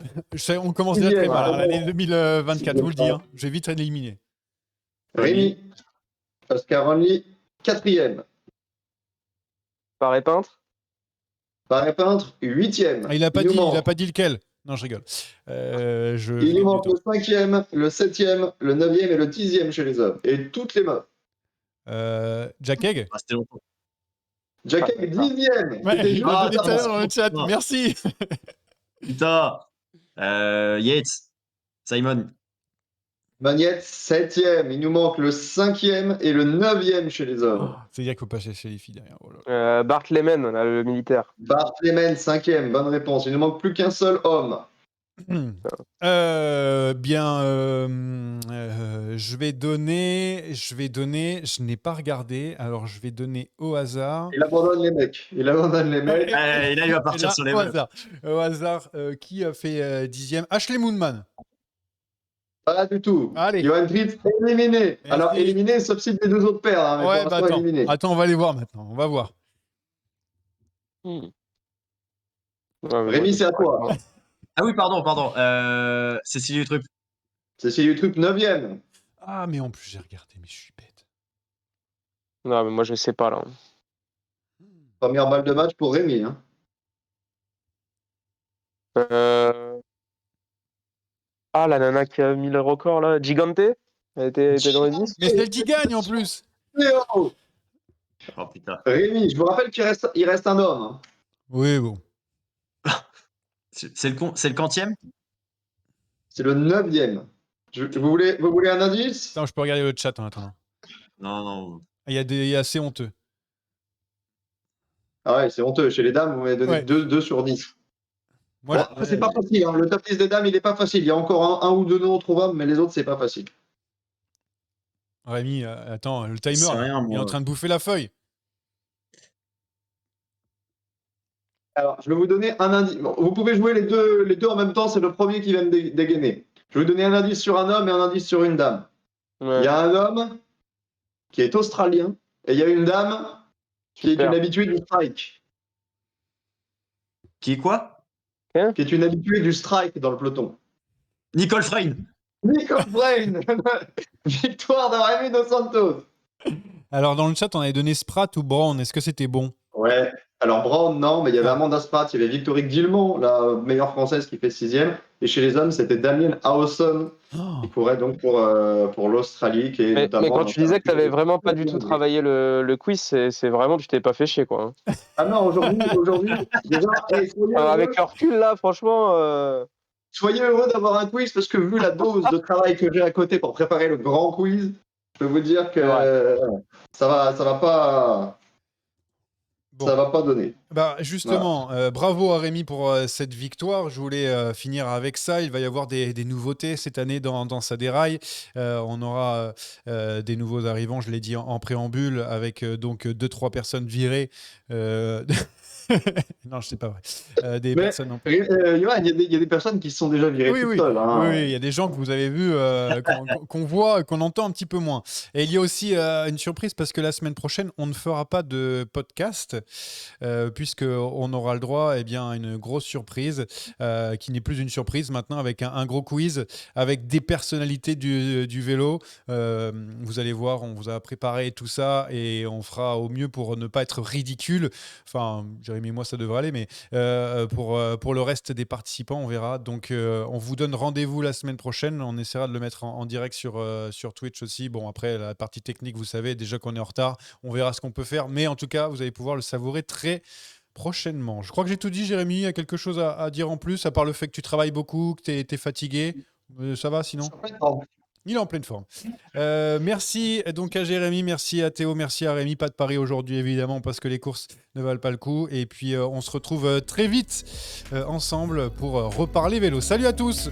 On commence déjà très mal, hein, l'année 2024, je vous le dis. Hein. Je vais vite éliminer. Rémi, Oscar Only, quatrième. Paré peintre. Paré peintre, huitième. Ah, il a pas nous dit, manque- il a pas dit lequel. Non, je rigole. Il nous manque le cinquième, le septième, le neuvième et le dixième chez les hommes. Et toutes les meufs. Jack Egg. Ah, c'était longtemps. Jack Egg, dixième. Ouais, C'était je juste l'ai avant. dit tout à l'heure dans le chat. Non. Merci. Putain. Yates. Simon. Magnette, septième. Il nous manque le cinquième et le neuvième chez les hommes. C'est-à-dire qu'il faut pas chercher les filles derrière. Oh là là. Bart Lehman, là, le militaire. Bart Lehman, cinquième. Bonne réponse. Il ne manque plus qu'un seul homme. Je vais donner, je n'ai pas regardé, alors je vais donner au hasard. Il abandonne les mecs. Et là, il va Et partir là, sur les au meufs. hasard, qui a fait dixième? Ashley Moonman. Pas du tout. Allez. Johan Fritz, éliminé. Merci. Alors, éliminé, sauf si les deux autres perdent. Hein, mais Ouais, pour bah l'instant, attends. éliminé. Attends, on va les voir maintenant. On va voir. Ouais, mais Rémi, moi, c'est à toi. Ah oui, pardon. Cécilie Utrup. Cécile Utrup, neuvième. Ah, mais en plus, j'ai regardé, mais je suis bête. Non, mais moi, je sais pas, là. Première balle de match pour Rémi. Hein. Ah, la nana qui a mis le record, là. Gigante. Elle était dans les 10. Mais celle qui gagne en plus. Théo. Oh putain. Rémi, je vous rappelle qu'il reste un homme. Hein. Oui, bon. C'est le quantième? C'est le neuvième. Vous voulez un indice? Attends, je peux regarder le chat en attendant. Non. Il y a assez honteux. Ah ouais, c'est honteux. Chez les dames, vous m'avez donné Ouais. 2 sur 10. Moi, Bon, après, c'est pas facile. Hein. Le top 10 des dames, il est pas facile. Il y a encore un ou deux noms trouvables, mais les autres, c'est pas facile. Rémi, attends, le timer, C'est là, rien, il est moi. en train de bouffer la feuille. Alors, je vais vous donner un indice. Bon, vous pouvez jouer les deux en même temps. C'est le premier qui va me dégainer. Je vais vous donner un indice sur un homme et un indice sur une dame. Ouais. Il y a un homme qui est australien et il y a une dame qui est Super. une habituée du strike. Qui est quoi? Qui est une habituée du strike dans le peloton. Nicole Frein. Nico Brain. Victoire de Rémi Dos Santos. Alors, dans le chat, on avait donné Sprat ou Brown. Est-ce que c'était bon? Ouais. Alors Brown, non, mais il y avait Ah. Amanda Spratt, il y avait Victorique Guillemont, la meilleure française qui fait 6e. Et chez les hommes, c'était Damien Hawson Oh. qui courait donc pour l'Australie, qui est Mais notamment. quand tu disais que tu n'avais vraiment pas du tout travaillé le quiz, c'est vraiment, tu t'es pas fait chier, quoi. Hein. Ah non, aujourd'hui, déjà, Avec le recul, là, franchement. soyez heureux d'avoir un quiz parce que vu la dose de travail que j'ai à côté pour préparer le grand quiz, je peux vous dire que ça va pas. Bon. Ça va pas donner. Bah justement, bravo à Rémi pour cette victoire. Je voulais finir avec ça. Il va y avoir des nouveautés cette année dans sa déraille. On aura des nouveaux arrivants, je l'ai dit en préambule, avec donc 2-3 personnes virées. Non, c'est pas vrai. Des Mais, personnes en Johan, il y a des personnes qui se sont déjà virées toutes seules. Hein. Oui, il y a des gens que vous avez vus, qu'on voit, qu'on entend un petit peu moins. Et il y a aussi une surprise parce que la semaine prochaine, on ne fera pas de podcast puisqu'on aura le droit à une grosse surprise qui n'est plus une surprise maintenant avec un gros quiz avec des personnalités du vélo. Vous allez voir, on vous a préparé tout ça et on fera au mieux pour ne pas être ridicule. Enfin, Jérémy et moi, ça devrait aller, mais pour le reste des participants, on verra. Donc, on vous donne rendez-vous la semaine prochaine. On essaiera de le mettre en direct sur Twitch aussi. Bon, après, la partie technique, vous savez déjà qu'on est en retard. On verra ce qu'on peut faire. Mais en tout cas, vous allez pouvoir le savourer très prochainement. Je crois que j'ai tout dit, Jérémy. Il y a quelque chose à dire en plus, à part le fait que tu travailles beaucoup, que tu es fatigué. Ça va sinon ? Il est en pleine forme. Merci donc à Jérémy, merci à Théo, merci à Rémi. Pas de pari aujourd'hui évidemment parce que les courses ne valent pas le coup. Et puis on se retrouve très vite ensemble pour reparler vélo. Salut à tous!